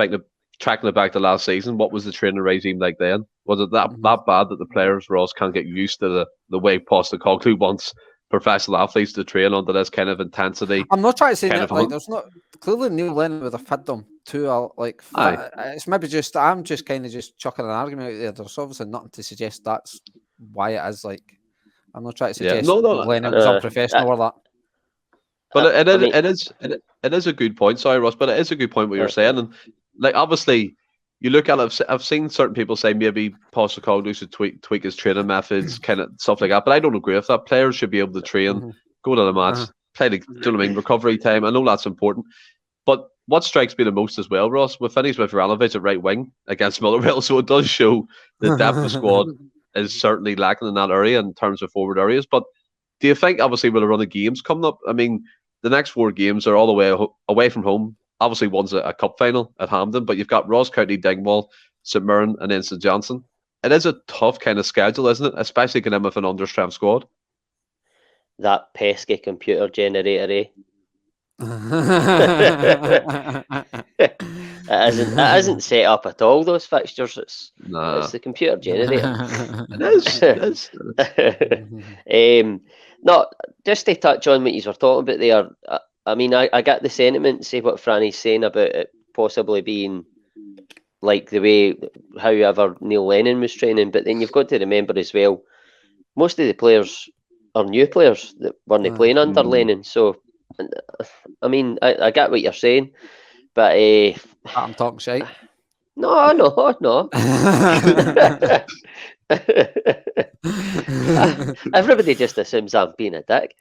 tracking it back to last season. What was the training regime like then? Was it that bad that the players, Ross, can't get used to the way Postecoglou wants professional athletes to train under this kind of intensity? I'm not trying to say that, like, there's not clearly Neil Lennon would have fed them too. It's maybe just I'm just kind of just chucking an argument out there. There's obviously nothing to suggest that's why it is. Like, I'm not trying to suggest Lennon was unprofessional or that. But it is a good point. Sorry, Ross, but it is a good point what you're saying. And like, obviously, you look at it. I've seen certain people say maybe Postecoglou should tweak his training methods, kind of stuff like that. But I don't agree with that. Players should be able to train, go to the match, do you know what I mean? Recovery time. I know that's important. But what strikes me the most as well, Ross, we finished with Ranovic at right wing against Motherwell, so it does show the depth of squad is certainly lacking in that area in terms of forward areas. But do you think, obviously, with a run of games coming up, I mean, the next 4 games are all the way away from home. Obviously, one's a cup final at Hampden, but you've got Ross County, Dingwall, St Mirren, and then St Johnstone. It is a tough kind of schedule, isn't it? Especially getting in with an understrength squad. That pesky computer generator, eh? It isn't set up at all, those fixtures. It's the computer generator. It is. No, just to touch on what you were talking about there, I mean, I get the sentiment, say what Franny's saying about it possibly being like the way, however, Neil Lennon was training, but then you've got to remember as well, most of the players are new players that weren't playing under Lennon, so I mean, I get what you're saying, but I'm talking shite. No. Everybody just assumes I'm being a dick.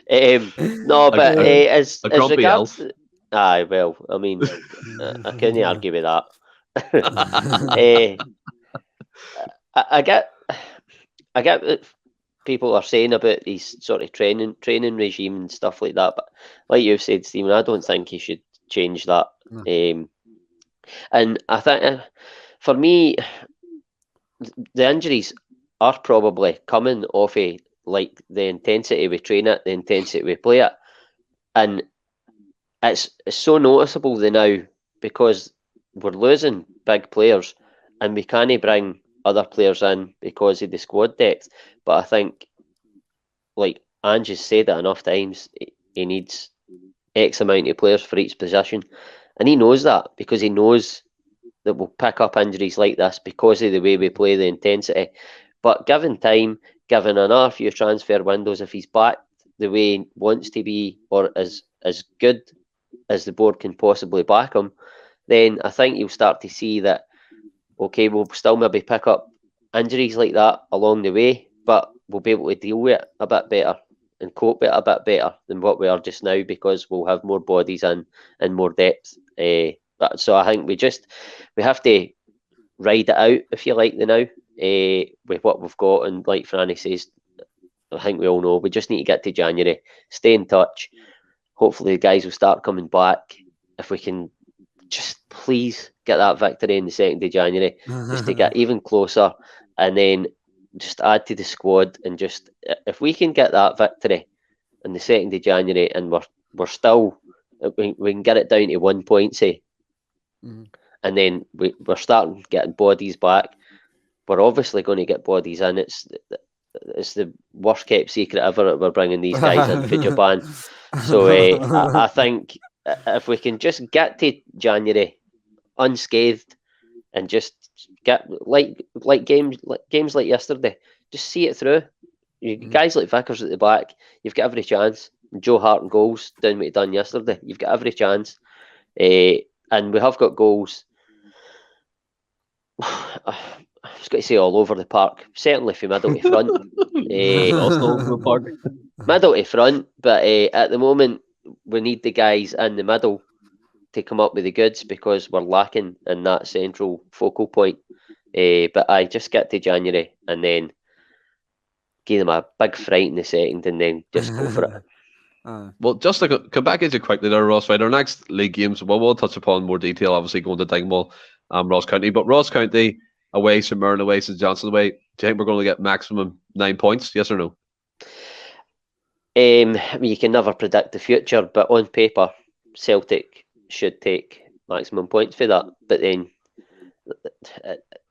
No, but as regards, aye, well, I mean, I couldn't argue with that. I get what people are saying about these sort of training regime and stuff like that, but like you've said, Stephen, I don't think you should change that. No. And I think for me, the injuries are probably coming off like the intensity we train at, the intensity we play at, and it's so noticeable now because we're losing big players and we can't bring other players in because of the squad depth. But I think, like Ange has said it enough times, he needs X amount of players for each position, and he knows that because he knows that we'll pick up injuries like this because of the way we play, the intensity. But given time, given another few transfer windows, if he's back the way he wants to be or as good as the board can possibly back him, then I think you'll start to see that, okay, we'll still maybe pick up injuries like that along the way, but we'll be able to deal with it a bit better and cope with it a bit better than what we are just now because we'll have more bodies in and more depth. So I think we have to ride it out, if you like, now with what we've got. And like Franny says, I think we all know we just need to get to January, stay in touch. Hopefully the guys will start coming back. If we can just please get that victory in the 2nd of January, just to get even closer, and then just add to the squad. And just if we can get that victory on the 2nd of January, and we're still, we can get it down to 1 point, say, and then we're starting getting bodies back. We're obviously going to get bodies in. It's the worst kept secret ever that we're bringing these guys in for Japan. So I think if we can just get to January unscathed and just get like games like yesterday, just see it through. Guys like Vickers at the back, you've got every chance. Joe Hart and goals, doing what he done yesterday, you've got every chance. And we have got goals. I was going to say all over the park, certainly from middle to front. Middle to front, but at the moment we need the guys in the middle to come up with the goods because we're lacking in that central focal point. But I just get to January and then give them a big fright in the 2nd and then just go for it. Well, just to come back into quickly there, Ross, right? Our next league games, we'll touch upon more detail, obviously going to Dingwall and Ross County. But Ross County away, St Mirren away, St Johnstone away. Do you think we're going to get maximum 9 points? Yes or no? I mean, you can never predict the future, but on paper, Celtic should take maximum points for that. But then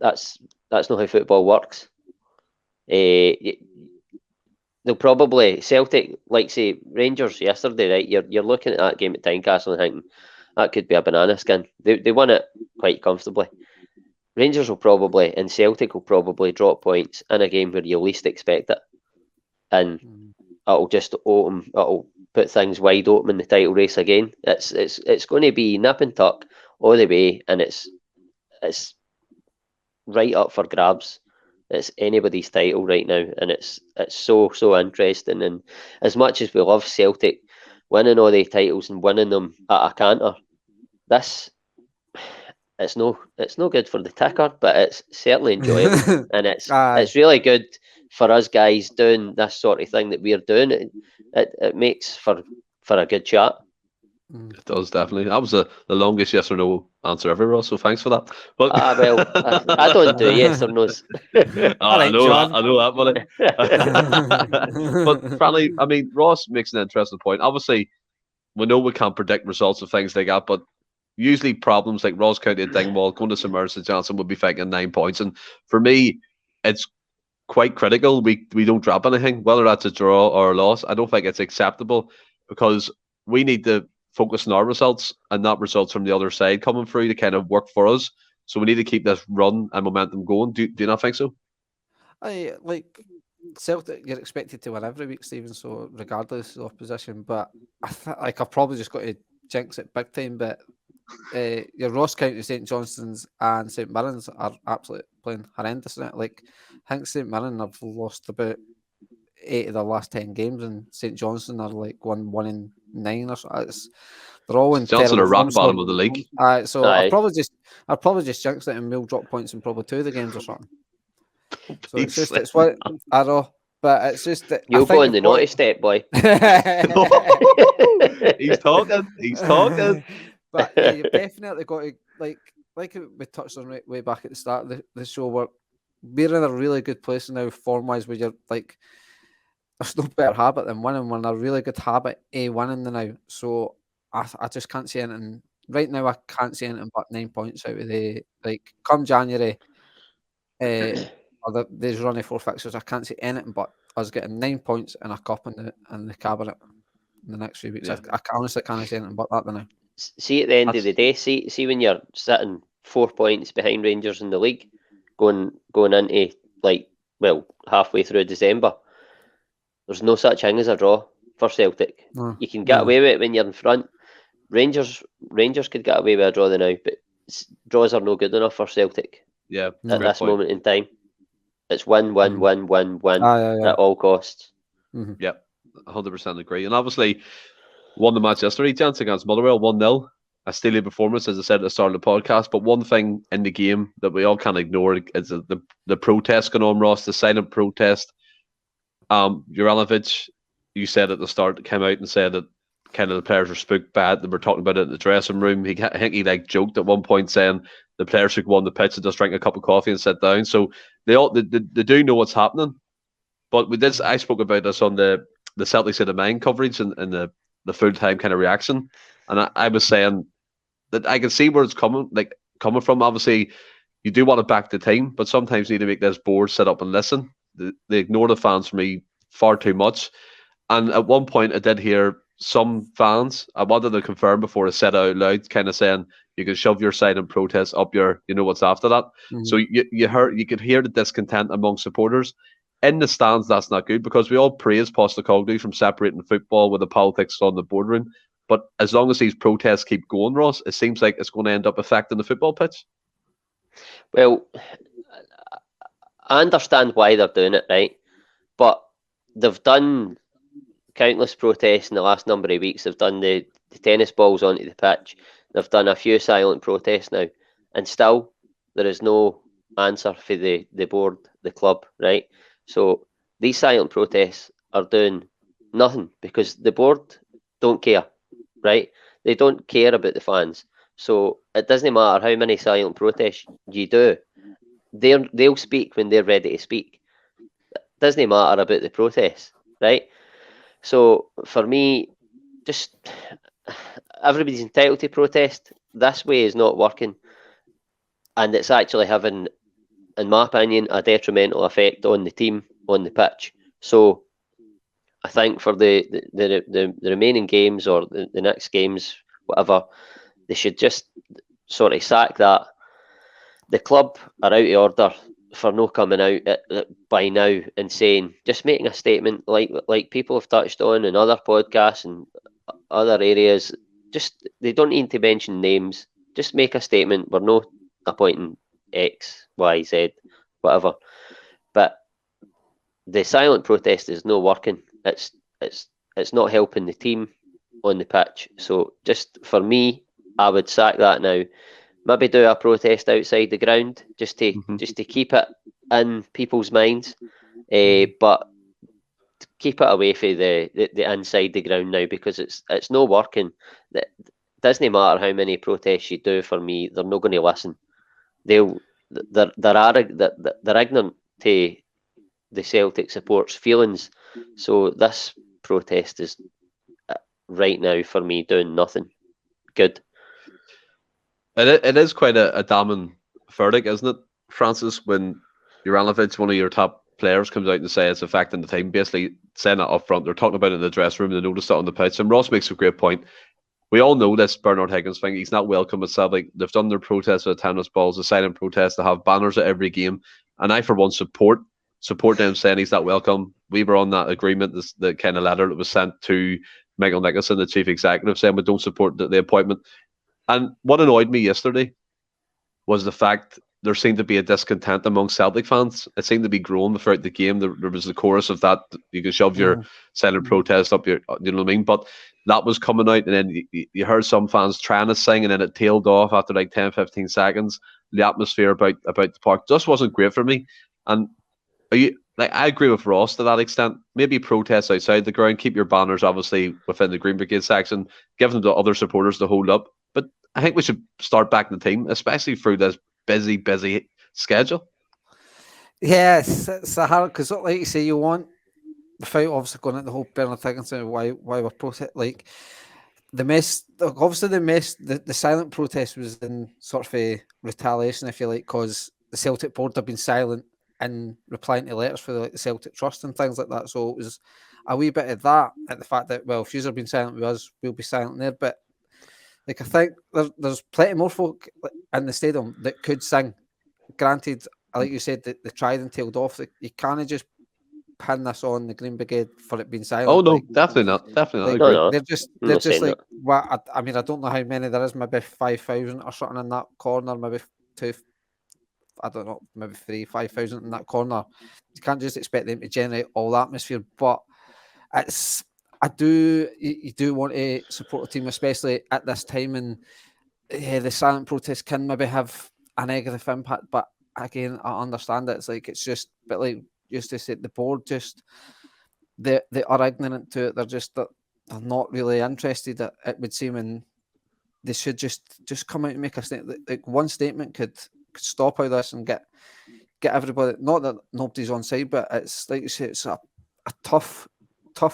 that's not how football works. They'll probably, Celtic, like say Rangers yesterday, right? You're looking at that game at Tynecastle and thinking that could be a banana skin. They won it quite comfortably. Rangers will probably, and Celtic will probably drop points in a game where you least expect it, and it'll just it'll put things wide open in the title race again. It's going to be nip and tuck all the way, and it's right up for grabs. it's anybody's title right now, and it's so interesting. And as much as we love Celtic winning all the titles and winning them at a canter, it's no good for the ticker, but it's certainly enjoyable, and it's really good for us guys doing this sort of thing that we're doing. It makes for a good chat. It does, definitely. That was the longest yes or no answer ever, Ross, so thanks for that. But well, I don't do yes or no's. I know that, buddy. But frankly, I mean, Ross makes an interesting point. Obviously, we know we can't predict results of things like that, but usually problems like Ross County and Dingwall going to St. Mary's St. Johnson would be thinking 9 points. And for me, it's quite critical we don't drop anything, whether that's a draw or a loss. I don't think it's acceptable, because we need to focus on our results and not results from the other side coming through to kind of work for us. So we need to keep this run and momentum going. Do you not think so? I like Celtic. You're expected to win every week, Stephen. So regardless of position, but I've probably just got to jinx it big time. But your Ross County, St Johnstone's, and St Mirren's are absolutely playing horrendous in it. Like, I think St Mirren have lost about 8 of their last 10 games, and St Johnstone are like 1 in 9 or so. They're all in Johnson terrible are rock form, bottom of the league. So I'll probably just jinx it, and we'll drop points in probably 2 of the games or something. So it's what I know, but it's just that you'll go in the naughty step, boy. He's talking. But you've definitely got to like we touched on way back at the start of the show. We're in a really good place now, form-wise, where you're like, there's no better habit than winning. We're in a really good habit winning now. So I just can't see anything right now. I can't see anything but 9 points out of the come January. Or there's running 4 fixtures. I can't see anything but us getting 9 points and a cup in the cabinet in the next few weeks. Yeah. I honestly can't see anything but that now. See, at the end of the day, see when you're sitting 4 points behind Rangers in the league, going into halfway through December, there's no such thing as a draw for Celtic. No, you can get away with it when you're in front. Rangers could get away with a draw now, but draws are no good enough for Celtic. Yeah, at this moment in time, it's win at all costs. Mm-hmm. Yep, 100% agree. And obviously, won the match yesterday, gents, against Motherwell 1-0. A steely performance, as I said at the start of the podcast. But one thing in the game that we all can't ignore is the protest going on, Ross, the silent protest. Juranovic, you said at the start, came out and said that kind of the players were spooked bad. They were talking about it in the dressing room. I think he joked at one point saying the players should go on the pitch and just drink a cup of coffee and sit down. So they do know what's happening. But with this, I spoke about this on the Celtics State of Mind coverage and the full-time kind of reaction. And I was saying that I can see where it's coming from. Obviously, you do want to back the team, but sometimes you need to make this board sit up and listen. They ignore the fans for me far too much. And at one point, I did hear some fans, I wanted to confirm before I said it out loud, kind of saying, you can shove your silent protest up your, you know what's after that. Mm-hmm. So you could hear the discontent among supporters. In the stands, that's not good, because we all praise Postecoglou from separating football with the politics on the boardroom. But as long as these protests keep going, Ross, it seems like it's going to end up affecting the football pitch. Well, I understand why they're doing it, right? But they've done countless protests in the last number of weeks. They've done the tennis balls onto the pitch. They've done a few silent protests now. And still, there is no answer for the board, the club, right? So these silent protests are doing nothing, because the board don't care, right? They don't care about the fans. So it doesn't matter how many silent protests you do. They'll speak when they're ready to speak. It doesn't matter about the protests, right? So for me, just everybody's entitled to protest. This way is not working. And it's actually having, in my opinion, a detrimental effect on the team, on the pitch. So I think for the remaining games, or the next games, whatever, they should just sort of sack that. The club are out of order for no coming out by now and saying, just making a statement like people have touched on in other podcasts and other areas. Just, they don't need to mention names. Just make a statement. We're not appointing X, Y, Z, whatever. the silent protest is not working. It's not helping the team on the pitch. So just for me, I would sack that now. Maybe do a protest outside the ground just to keep it in people's minds, but keep it away from the inside the ground now, because it's not working. It doesn't matter how many protests you do. For me, they're not going to listen. They're ignorant to the Celtic supporters' feelings. So this protest is right now for me doing nothing good. It is quite a damning verdict, isn't it, Francis, when Juranovic, one of your top players, comes out and says it's affecting the team, basically saying it up front. They're talking about it in the dressing room, they noticed it on the pitch. And Ross makes a great point. We all know this Bernard Higgins thing. He's not welcome at Celtic. They've done their protests with tennis balls, a silent protest. They have banners at every game. And I, for one, support them saying he's not welcome. We were on that agreement, the kind of letter that was sent to Michael Nicholson, the chief executive, saying we don't support the appointment. And what annoyed me yesterday was the fact there seemed to be a discontent among Celtic fans. It seemed to be growing throughout the game. There was the chorus of that. You can shove your silent protest up your, you know what I mean? But that was coming out, and then you heard some fans trying to sing, and then it tailed off after like 10, 15 seconds. The atmosphere about the park just wasn't great for me. And I agree with Ross to that extent. Maybe protest outside the ground, keep your banners obviously within the Green Brigade section, give them to other supporters to hold up. But I think we should start backing the team, especially through this busy schedule. Yes, it's a hard, because like you say, you want, without obviously going into the whole Bernard Higgins thing, why we're protest, like the silent protest was in sort of a retaliation, if you like, because the Celtic board have been silent in replying to letters for the Celtic Trust and things like that. So it was a wee bit of that, at the fact that, well, if you've been silent with us, we'll be silent there. But like, I think there's plenty more folk in the stadium that could sing. Granted, like you said, they tried and tailed off. You can't just pin this on the Green Brigade for it being silent. Oh no, definitely not. Definitely not. No. They're just like, what? I mean, I don't know how many there is. Maybe 5,000 or something in that corner. Maybe I don't know, maybe 5,000 in that corner. You can't just expect them to generate all the atmosphere. But you do want to support the team, especially at this time. And the silent protest can maybe have a negative impact. But again, I understand it. It's just, but like used to say, the board just they are ignorant to it. They're not really interested. It would seem, and they should just come out and make a statement. Like one statement could stop all this and get everybody. Not that nobody's on side, but it's like you say, it's a tough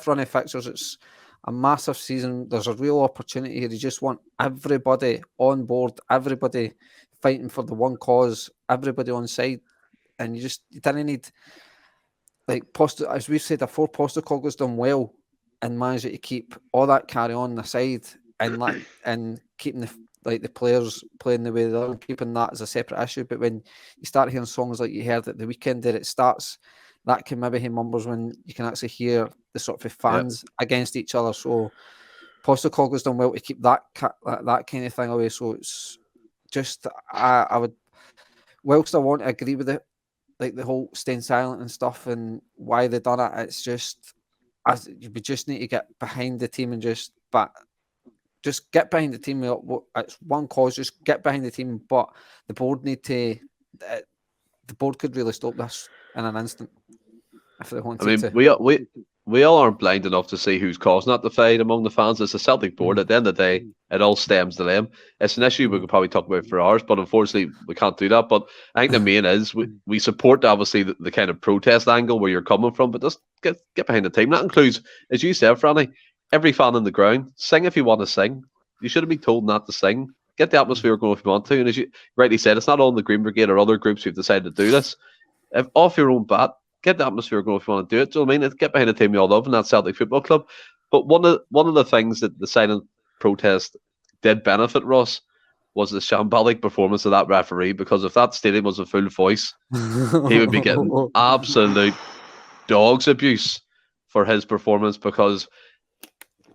run of fixtures. It's a massive season. There's a real opportunity here. You just want everybody on board, everybody fighting for the one cause, everybody on side, and you didn't need, like, as we've said before, Postecoglou's done well and managed to keep all that carry on aside and keeping the players playing the way they are and keeping that as a separate issue. But when you start hearing songs like you heard at the weekend, that it starts, that can maybe hit numbers when you can actually hear the sort of fans against each other. So Postecoglou's done well to keep that kind of thing away. So it's just, I would, whilst I want to agree with it, like the whole staying silent and stuff and why they done it, it's just, we just need to get behind the team and just get behind the team. It's one cause, just get behind the team. But the board the board could really stop this in an instant if they wanted to. We all aren't blind enough to see who's causing that divide among the fans. It's the Celtic board. At the end of the day, it all stems to them. It's an issue we could probably talk about for hours, but unfortunately we can't do that. But I think the main is we support obviously the kind of protest angle where you're coming from, but just get behind the team. That includes, as you said, Franny, every fan on the ground. Sing if you want to sing. You shouldn't be told not to sing. Get the atmosphere going if you want to. And as you rightly said, it's not on the Green Brigade or other groups who've decided to do this. If off your own bat, get the atmosphere going if you want to do it. So I mean, get behind the team you all love, and that's Celtic Football Club. But one of the things that the silent protest did benefit, Ross, was the shambolic performance of that referee. Because if that stadium was a full voice, he would be getting absolute dog's abuse for his performance. Because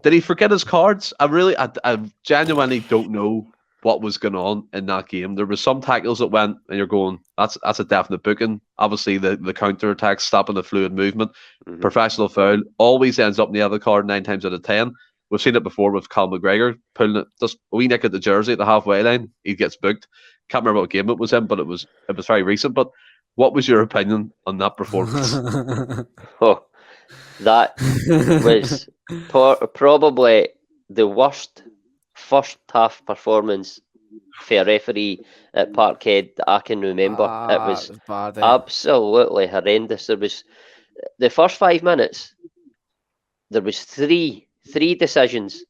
did he forget his cards? I genuinely don't know what was going on in that game. There was some tackles that went, and you're going, that's a definite booking. Obviously, the counter attack stopping the fluid movement, professional foul always ends up in the other card 9 times out of 10. We've seen it before with Cal McGregor pulling it just a wee nick at the jersey at the halfway line. He gets booked. Can't remember what game it was in, but it was very recent. But what was your opinion on that performance? Oh, that was probably the worst first half performance for a referee at Parkhead that I can remember. It was bad, absolutely horrendous. There was the first 5 minutes. There was three decisions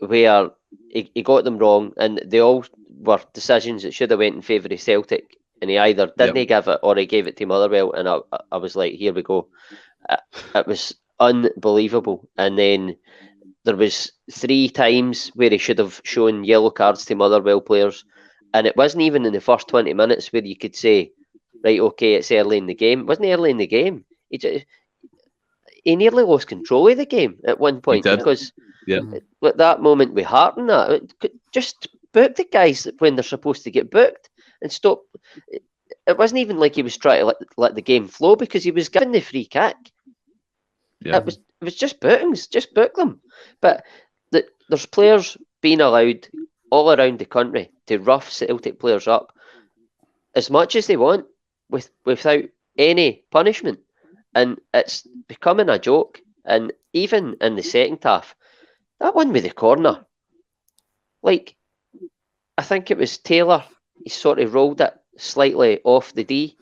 where he got them wrong, and they all were decisions that should have went in favour of Celtic, and he either didn't give it or he gave it to Motherwell, and I was like, here we go. It was unbelievable. And then there was 3 times where he should have shown yellow cards to Motherwell players, and it wasn't even in the first 20 minutes where you could say, right, okay, it's early in the game. It wasn't early in the game. He nearly lost control of the game at one point because at that moment with Hart and that, just book the guys when they're supposed to get booked and stop. It wasn't even like he was trying to let the game flow because he was given the free kick. Yeah. It was just bookings, just book them. But there's players being allowed all around the country to rough Celtic players up as much as they want without any punishment. And it's becoming a joke. And even in the second half, that one with the corner, like, I think it was Taylor, he sort of rolled it slightly off the D.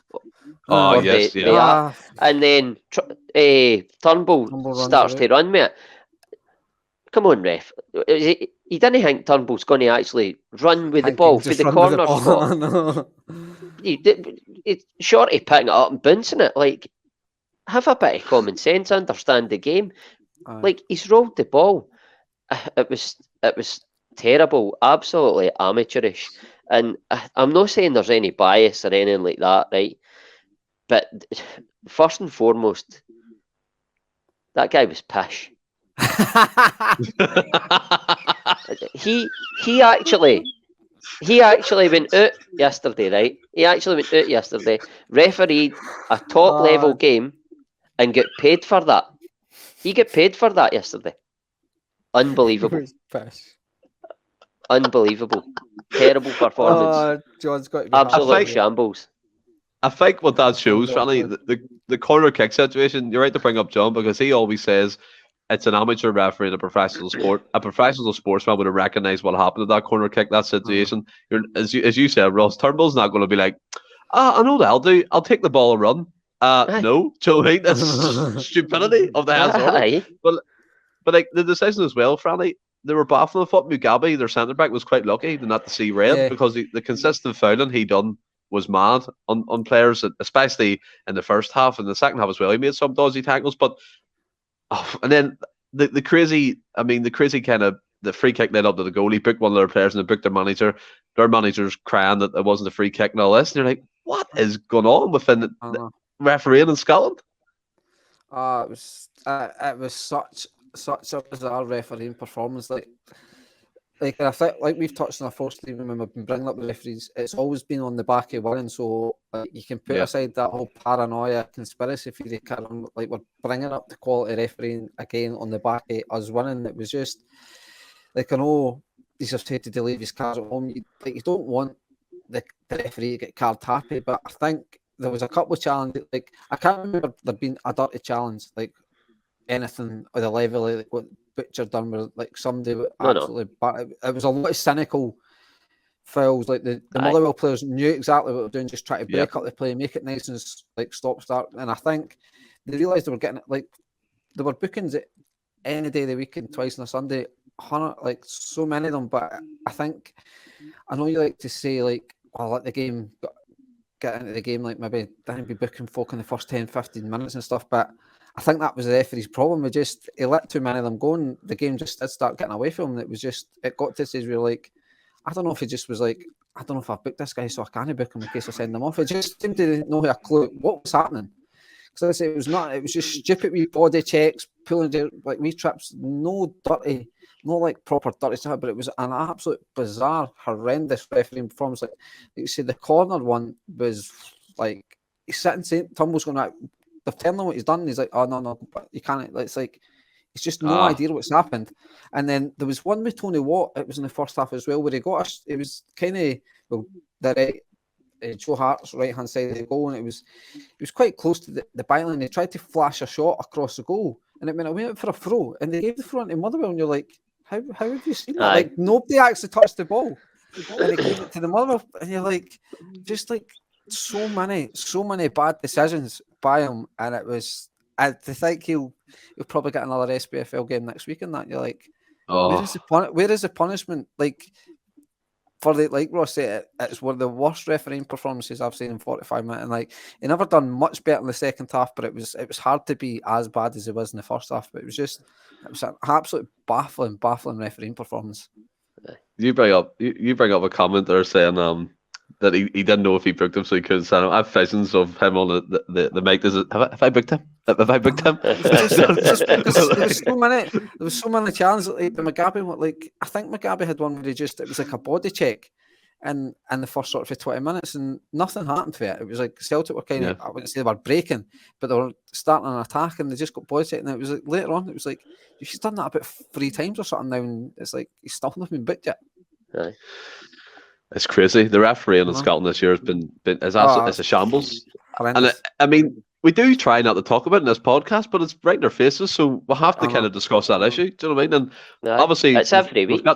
And then Turnbull starts to run with it. Come on, ref. He didn't think Turnbull's going to actually run with the ball for the corner spot. No. He's short of picking it up and bouncing it. Like, have a bit of common sense, understand the game. Like, he's rolled the ball. It was terrible, absolutely amateurish. And I'm not saying there's any bias or anything like that, right? But first and foremost, that guy was pish. he actually went out yesterday, right? He actually went out yesterday, refereed a top level game, and get paid for that. He got paid for that yesterday. Unbelievable. Unbelievable. Terrible performance. John's got to be absolute shambles. I think what that shows, Fanny, the corner kick situation, you're right to bring up John, because he always says it's an amateur referee in a professional sport. A professional sportsman would have recognised what happened at that corner kick, that situation. As you said, Ross Turnbull's not going to be like, I know what I'll do. I'll take the ball and run. No, Joe, that's stupidity of the hands. But like the decision as well, Franny, they were baffling. I thought Mugabe, their centre back, was quite lucky not to see red because the consistent fouling he done was mad on players, especially in the first half. And the second half as well, he made some dodgy tackles. But and then the crazy kind of the free kick led up to the goal. He booked one of their players and they booked their manager. Their manager's crying that it wasn't a free kick and all this. And you're like, what is going on within the refereeing in Scotland? It was such a bizarre refereeing performance. Like I think, like we've touched on our first team when we've been bringing up the referees, it's always been on the back of winning. So you can put aside that whole paranoia conspiracy theory. Like, we're bringing up the quality refereeing again on the back of us winning. It was just like, I know he's said to leave his cards at home. You don't want the referee to get card happy, but I think there was a couple of challenges. Like, I can't remember there being a dirty challenge, like anything of the level like what Butcher done, where like somebody absolutely. But it was a lot of cynical fouls. Like the Motherwell players knew exactly what they were doing, just trying to break up the play, make it nice and like stop start. And I think they realised they were getting it. Like, there were bookings at any day of the week and twice on a Sunday. Like, so many of them. But I know you like to say, like, well, let the game get into the game, like maybe didn't be booking folk in the first 10-15 minutes and stuff, but I think that was the referee's problem. He let too many of them go, and the game just did start getting away from him. It got to stage where, like, I don't know if he just was like, I don't know if I've booked this guy, so I can't book him in case I send him off. It just seemed to know a clue what was happening. Because it was just stupid wee body checks, pulling like wee trips, no dirty not like proper dirty stuff, but it was an absolute bizarre, horrendous refereeing performance. Like you say, the corner one was like he's sitting saying Tumble's going like they're telling him what he's done. And he's like, oh no, but you can't. It's like it's just no idea what's happened. And then there was one with Tony Watt. It was in the first half as well, where he got us. It was kind of Joe Hart's right hand side of the goal, and it was quite close to the byline. They tried to flash a shot across the goal, and it went away for a throw, and they gave the throw to Motherwell, and you're like, how have you seen that? Like nobody actually touched the ball, and they gave it to the Motherwell, and you're like, just like so many bad decisions by him, and it was. I think he'll probably get another SPFL game next week, and that you're like, where is the punishment? Like. For the like Ross said, it's one of the worst refereeing performances I've seen in 45 minutes. And like he never done much better in the second half, but it was hard to be as bad as it was in the first half. But it was an absolute baffling refereeing performance. You bring up a comment there saying that he didn't know if he booked him, so he could. I have visions of him on the mic. Have I booked him? Have I booked him? There was so many challenges. Like the Mugabe, like I think Mugabe had one where it was like a body check, and the first sort of 20 minutes, and nothing happened to it. It was like Celtic were kind of I wouldn't say they were breaking, but they were starting an attack, and they just got body checked. And it was like later on, it was like you've done that about 3 times or something now, and it's like he's still not been booked yet. Right. It's crazy. The refereeing in Scotland this year has been it's a shambles. Horrendous. And I mean, we do try not to talk about it in this podcast, but it's right in our faces, so we'll have to kind of discuss that issue. Do you know what I mean? And obviously, it's every week.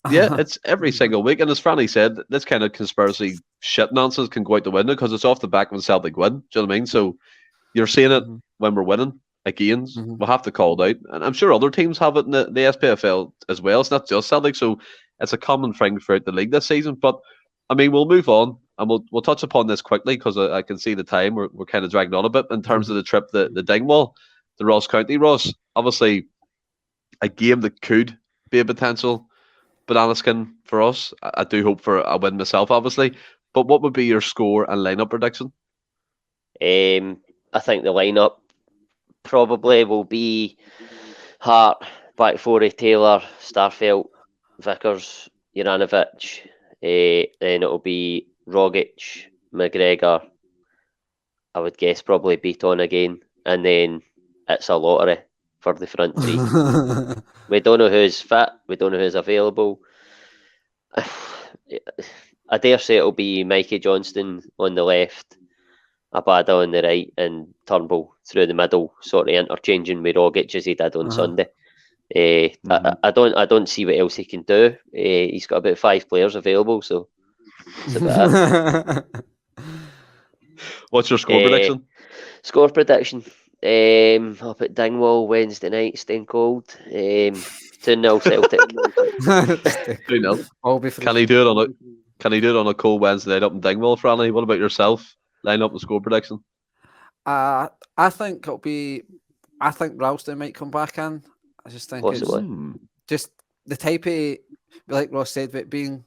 It's every single week. And as Franny said, this kind of conspiracy shit nonsense can go out the window because it's off the back of a Celtic win. Do you know what I mean? So you're seeing it when we're winning again. We'll have to call it out. And I'm sure other teams have it in the SPFL as well. It's not just Celtic. So it's a common thing throughout the league this season. But I mean, we'll move on and we'll touch upon this quickly because I can see the time. We're kind of dragging on a bit in terms of the trip, the Dingwall, the Ross County. Ross, obviously a game that could be a potential banana skin for us. I do hope for a win myself, obviously. But what would be your score and lineup prediction? I think the lineup probably will be Hart, back 40, Taylor, Starfelt, Vickers, Juranovic. Then it'll be Rogic, McGregor. I would guess probably Beaton again, and then it's a lottery for the front three. We don't know who's fit. We don't know who's available. I dare say it'll be Mikey Johnston on the left, Abada on the right, and Turnbull through the middle, sort of interchanging with Rogic as he did on Sunday. I don't see what else he can do. He's got about 5 players available, so it's a bit What's your score prediction? Score prediction. Up at Dingwall Wednesday night, staying cold. 2-0 Celtic. 2-0. Can he do it on a cold Wednesday night up in Dingwall, Franny? What about yourself? Line up the score prediction. I think Ralston might come back in. I just think it's just the type of, like Ross said, but being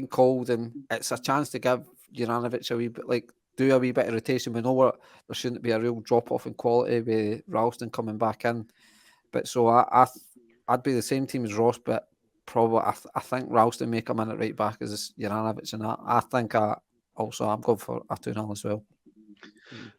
cold, and it's a chance to give Juranovic a wee bit, like do a wee bit of rotation. We know there shouldn't be a real drop off in quality with Ralston coming back in, but so I'd be the same team as Ross, but probably I think Ralston may come in at right back as Juranovic, and I think I'm going for a 2-0 as well.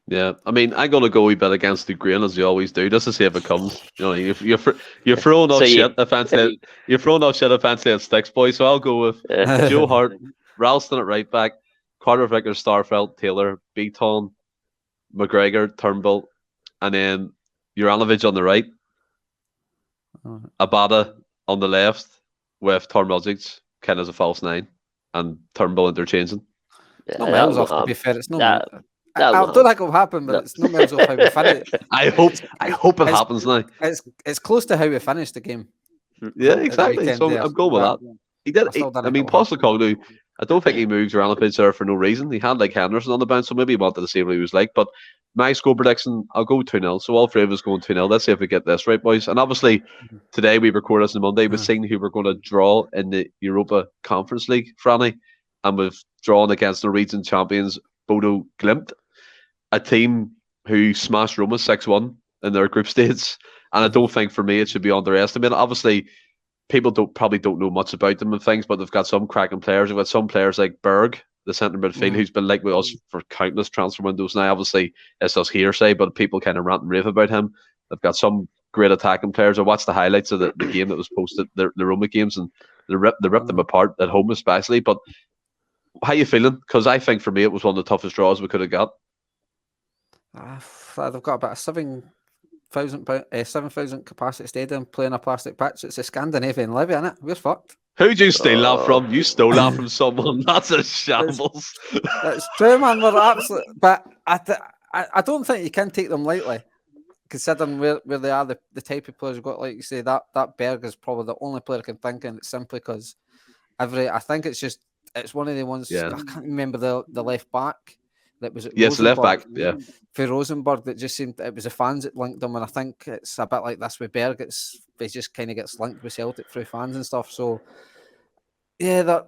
Yeah, I mean, I'm gonna go a wee bit against the grain as you always do, just to see if it comes. You know, you're throwing off shit offensively. You're throwing off shit offensively at sticks, boys. So I'll go with Joe Hart, Ralston at right back, Carter, Vickers, Starfelt, Taylor, Beaton, McGregor, Turnbull, and then Juranovic on the right, Abada on the left, with Rogic kind of as a false 9, and Turnbull interchanging. No miles off, to be fair. It's no. I don't think it'll happen, but it's no miles off how we finish. I hope it happens now. It's close to how we finished the game. Yeah, exactly. So I'm going with that. He did. Postecoglou, I don't think he moved Juranovic there for no reason. He had like Henderson on the bench, so maybe he wanted to see what he was like. But my score prediction, I'll go 2-0. So all 3 of us going 2-0. Let's see if we get this right, boys. And obviously, today we record this on Monday. We've seen who we're going to draw in the Europa Conference League, Franny, and we've drawn against the region champions Bodo Glimt, a team who smashed Roma 6-1 in their group stage. And I don't think, for me, it should be underestimated. Obviously, people probably don't know much about them and things, but they've got some cracking players. They've got some players like Berg, the centre midfield, who's been linked with us for countless transfer windows now. Obviously, it's just hearsay, but people kind of rant and rave about him. They've got some great attacking players. I watched the highlights of the game that was posted, the Roma games, and they ripped them apart at home especially. But how you feeling? Because I think for me it was one of the toughest draws we could have got. They've got about a 7,000 capacity stadium playing a plastic pitch. It's a Scandinavian levy, isn't it? We're fucked. Who'd you steal that from? You stole that from someone. That's a shambles. That's true, man. We're absolute, but I don't think you can take them lightly, considering where they are, the type of players you've got. Like you say, that Berg is probably the only player I can think of. It's simply because I think it's one of the ones. Yeah. I can't remember the left back that was at yes, left back. Yeah, for Rosenborg, that just seemed it was the fans that linked them, and I think it's a bit like this with Berg. He just kind of gets linked with Celtic through fans and stuff. So yeah,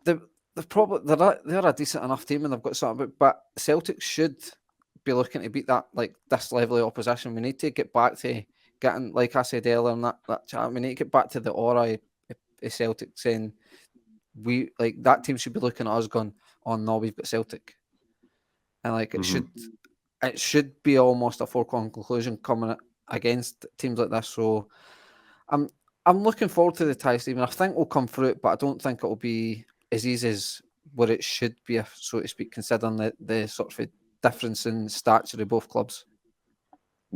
they're a decent enough team and they've got something. But Celtic should be looking to beat that, like, this level of opposition. We need to get back to getting, like I said earlier in that chat, we need to get back to the aura of Celtic, saying we, like, that team should be looking at us going, oh no, we've got Celtic. And like it should be almost a foregone conclusion coming against teams like this. So I'm looking forward to the tie, Stephen. I think we'll come through it, but I don't think it'll be as easy as what it should be, so to speak, considering the sort of difference in stature of both clubs.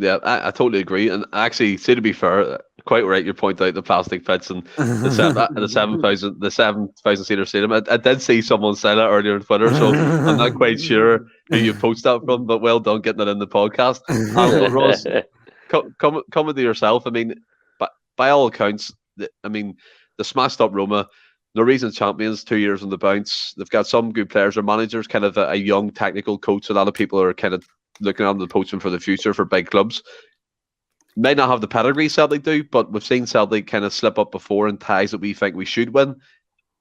Yeah, I totally agree. And actually, say to be fair, quite right, you point out the plastic pits and the 7,000 seater stadium. I did see someone say that earlier on Twitter, so I'm not quite sure who you post that from, but well done getting it in the podcast. Ross, come to yourself. I mean, by all accounts, the smashed up Roma, Norwegian champions, 2 years on the bounce. They've got some good players. Their manager's kind of a young technical coach. A lot of people are kind of looking at the poaching for the future for big clubs. May not have the pedigree Celtic do, but we've seen Celtic kind of slip up before in ties that we think we should win.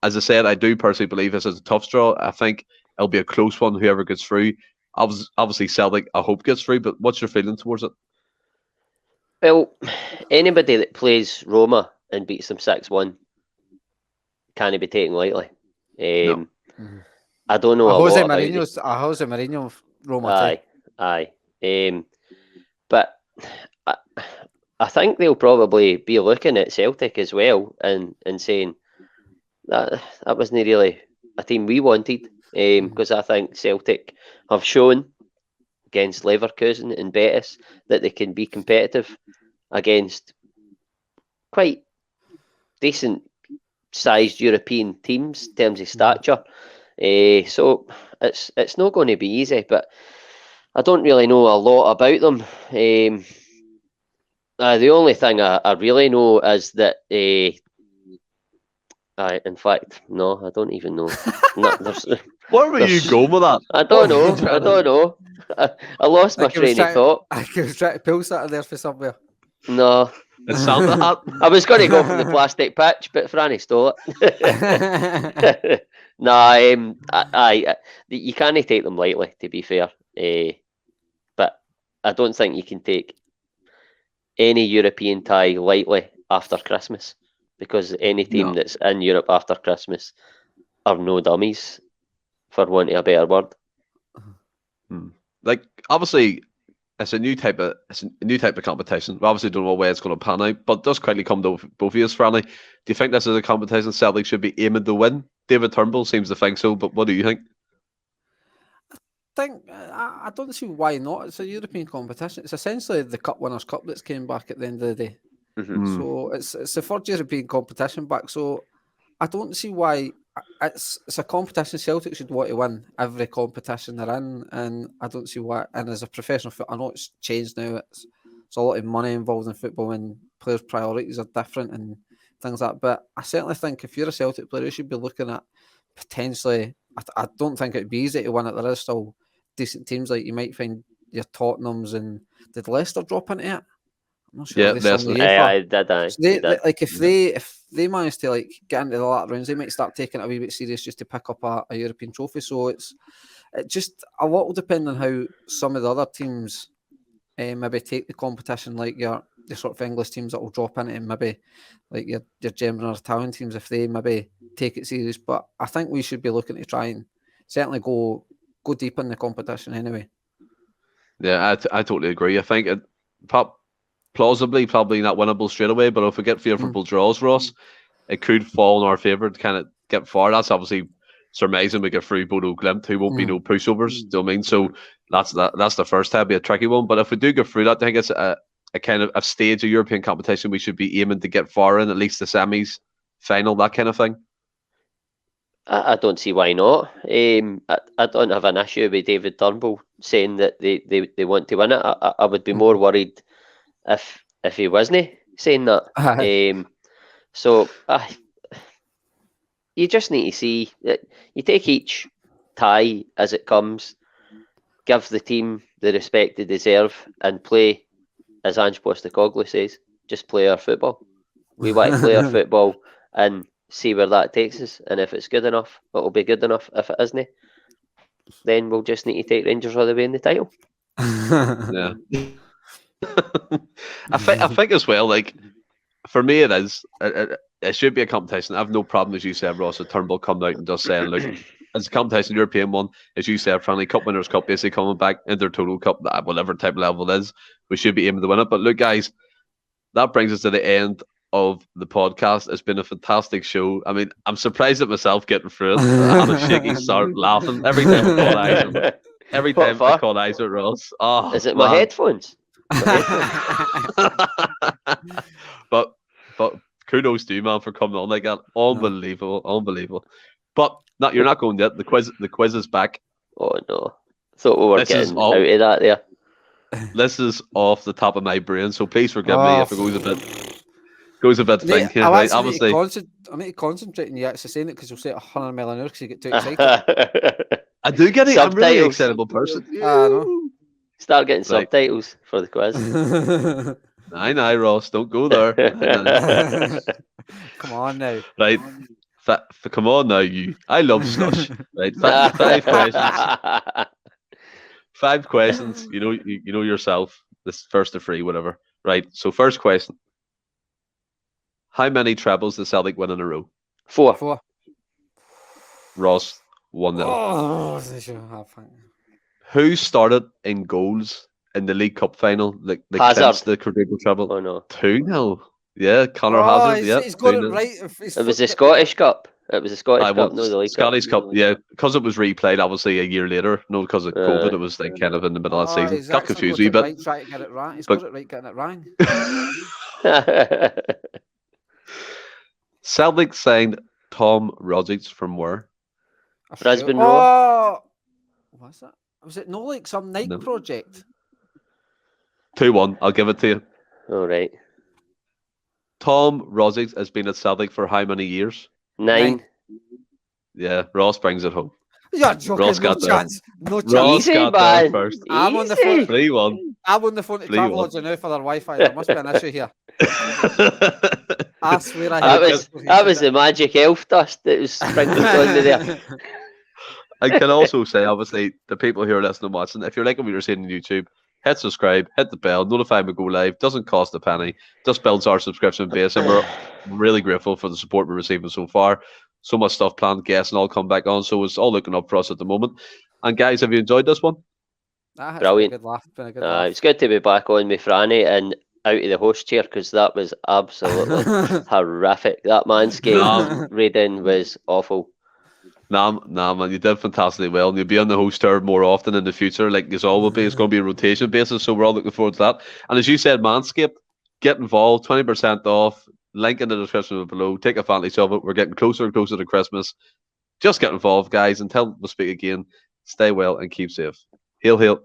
As I said, I do personally believe this is a tough draw. I think it'll be a close one, whoever gets through. Obviously, Celtic, I hope, gets through, but what's your feeling towards it? Well, anybody that plays Roma and beats them 6-1 can't be taken lightly. No. I don't know a lot about it. Jose Mourinho Roma. Aye. But I think they'll probably be looking at Celtic as well and saying that wasn't really a team we wanted, because I think Celtic have shown against Leverkusen and Betis that they can be competitive against quite decent sized European teams in terms of stature. So it's not going to be easy, but I don't really know a lot about them. The only thing I really know is that in fact, no, I don't even know. Where were you going with that? I don't know. I lost my train of thought. I was trying to pull something there for somewhere. No. It sounded that. I was going to go for the plastic patch, but Franny stole it. No, you can't take them lightly, to be fair. But I don't think you can take any European tie lightly after Christmas, because any team that's in Europe after Christmas are no dummies, for want of a better word. Like, obviously, it's a new type of competition. We obviously don't know where it's going to pan out, but it does quickly come to both of us, Franny. Do you think this is a competition Celtic should be aiming to win? David Turnbull seems to think so, but what do you think? I don't see why not. It's a European competition. It's essentially the Cup Winners' Cup that's came back at the end of the day. So it's the third European competition back. So I don't see why. It's a competition Celtic should want to win every competition they're in, and I don't see why. And as a professional football, I know it's changed now. It's a lot of money involved in football, and players' priorities are different and things like that. But I certainly think if you're a Celtic player, you should be looking at potentially. I don't think it'd be easy to win it. There is still decent teams, like you might find your Tottenhams, and did Leicester drop into it? I'm not sure. Yeah, I did. Like if they manage to like get into the latter rounds, they might start taking it a wee bit serious just to pick up a European trophy. So it just a lot will depend on how some of the other teams maybe take the competition, like your the sort of English teams that will drop into it, maybe like your German or Italian teams, if they maybe take it serious. But I think we should be looking to try and certainly go deep in the competition anyway. Yeah, I totally agree. I think it plausibly probably not winnable straight away, but if we get favourable draws, Ross, it could fall in our favour to kind of get far. That's obviously surmising we get through Bodo Glimt, who won't be no pushovers. Do you know what I mean? So that's the first time, be a tricky one. But if we do go through that, I think it's a kind of a stage of European competition we should be aiming to get far in, at least the semis, final, that kind of thing. I don't see why not. I don't have an issue with David Turnbull saying that they want to win it. I would be more worried if he wasn't saying that. So you just need to see that you take each tie as it comes, give the team the respect they deserve, and play, as Ange Postecoglou says, just play our football. We want to play our football and see where that takes us. And if it's good enough, it'll be good enough. If it isn't, then we'll just need to take Rangers all the way in the title. Yeah. I think as well, like, for me it is. It should be a competition. I have no problem, as you said, Ross, with Turnbull coming out and just saying, look, it's a competition, European one, as you said, Friendly Cup, Winners' Cup, basically coming back, Intertotal Cup, whatever type of level it is, we should be aiming to win it. But look, guys, that brings us to the end of the podcast. It's been a fantastic show. I mean, I'm surprised at myself getting through it. I had a shaky start laughing every time I caught eyes. Every time I caught eyes with Ross. Oh, is it my headphones? but kudos to you, man, for coming on like that. Unbelievable. But no, you're not going yet. The quiz is back. Oh no, thought we were getting out of that there. This is off the top of my brain, so please forgive me if it goes a bit thinking. Right? Obviously, I need to concentrate on you actually saying it, because you'll say it 100 mile an hour because you get too excited. I do get it. I'm really an excitable person. I know. Start getting subtitles for the quiz. Aye, Ross, don't go there. Come on now. Right. Come on now, you. I love slush. Right. 5 questions. 5 questions. You know yourself. This first of 3, whatever. Right. So first question. How many trebles did Celtic win in a row? 4. Ross, 1-0. Oh, who started in goals in the League Cup final? The quadruple treble. Oh no. 2-0. Yeah, Connor Hazard. Yeah, he's got it right. It was the Scottish Cup. It was the Scottish Cup, no, the League Scottish Cup. Yeah, because it was replayed obviously a year later. No, because of COVID, it was like kind of in the middle of the season. Got confused a wee bit. Trying to get it right. He's got it right, getting it wrong. Celtic signed Tom Rogic from where? Brisbane Roar. Oh, what's that? Was it like some Nike project? 2-1. I'll give it to you. All right. Tom Rogic has been at Celtic for how many years? 9. Yeah, Ross brings it home. You're joking. Ross got no chance. No chance. Ross got there first. I'm on the phone. 3-1. I'm on the phone to Travelodge now for their Wi-Fi. There must be an issue here. I swear that was the magic elf dust that was sprinkled onto there. I can also say, obviously, the people who are listening and watching, if you're liking what you're seeing on YouTube, hit subscribe, hit the bell, notify me go live. Doesn't cost a penny. Just builds our subscription base, and we're really grateful for the support we're receiving so far. So much stuff planned, guests and all come back on, so it's all looking up for us at the moment. And guys, have you enjoyed this one? Brilliant. Been a good laugh. It's good to be back on with Franny and out of the host chair, because that was absolutely horrific. That Manscaped reading was awful. Nah, man, you did fantastically well, and you'll be on the host chair more often in the future, like as all will be. It's going to be a rotation basis, so we're all looking forward to that. And as you said, Manscaped, get involved, 20% off, link in the description below, take advantage of it. We're getting closer and closer to Christmas. Just get involved, guys. Until we speak again, stay well and keep safe. Hail, hail.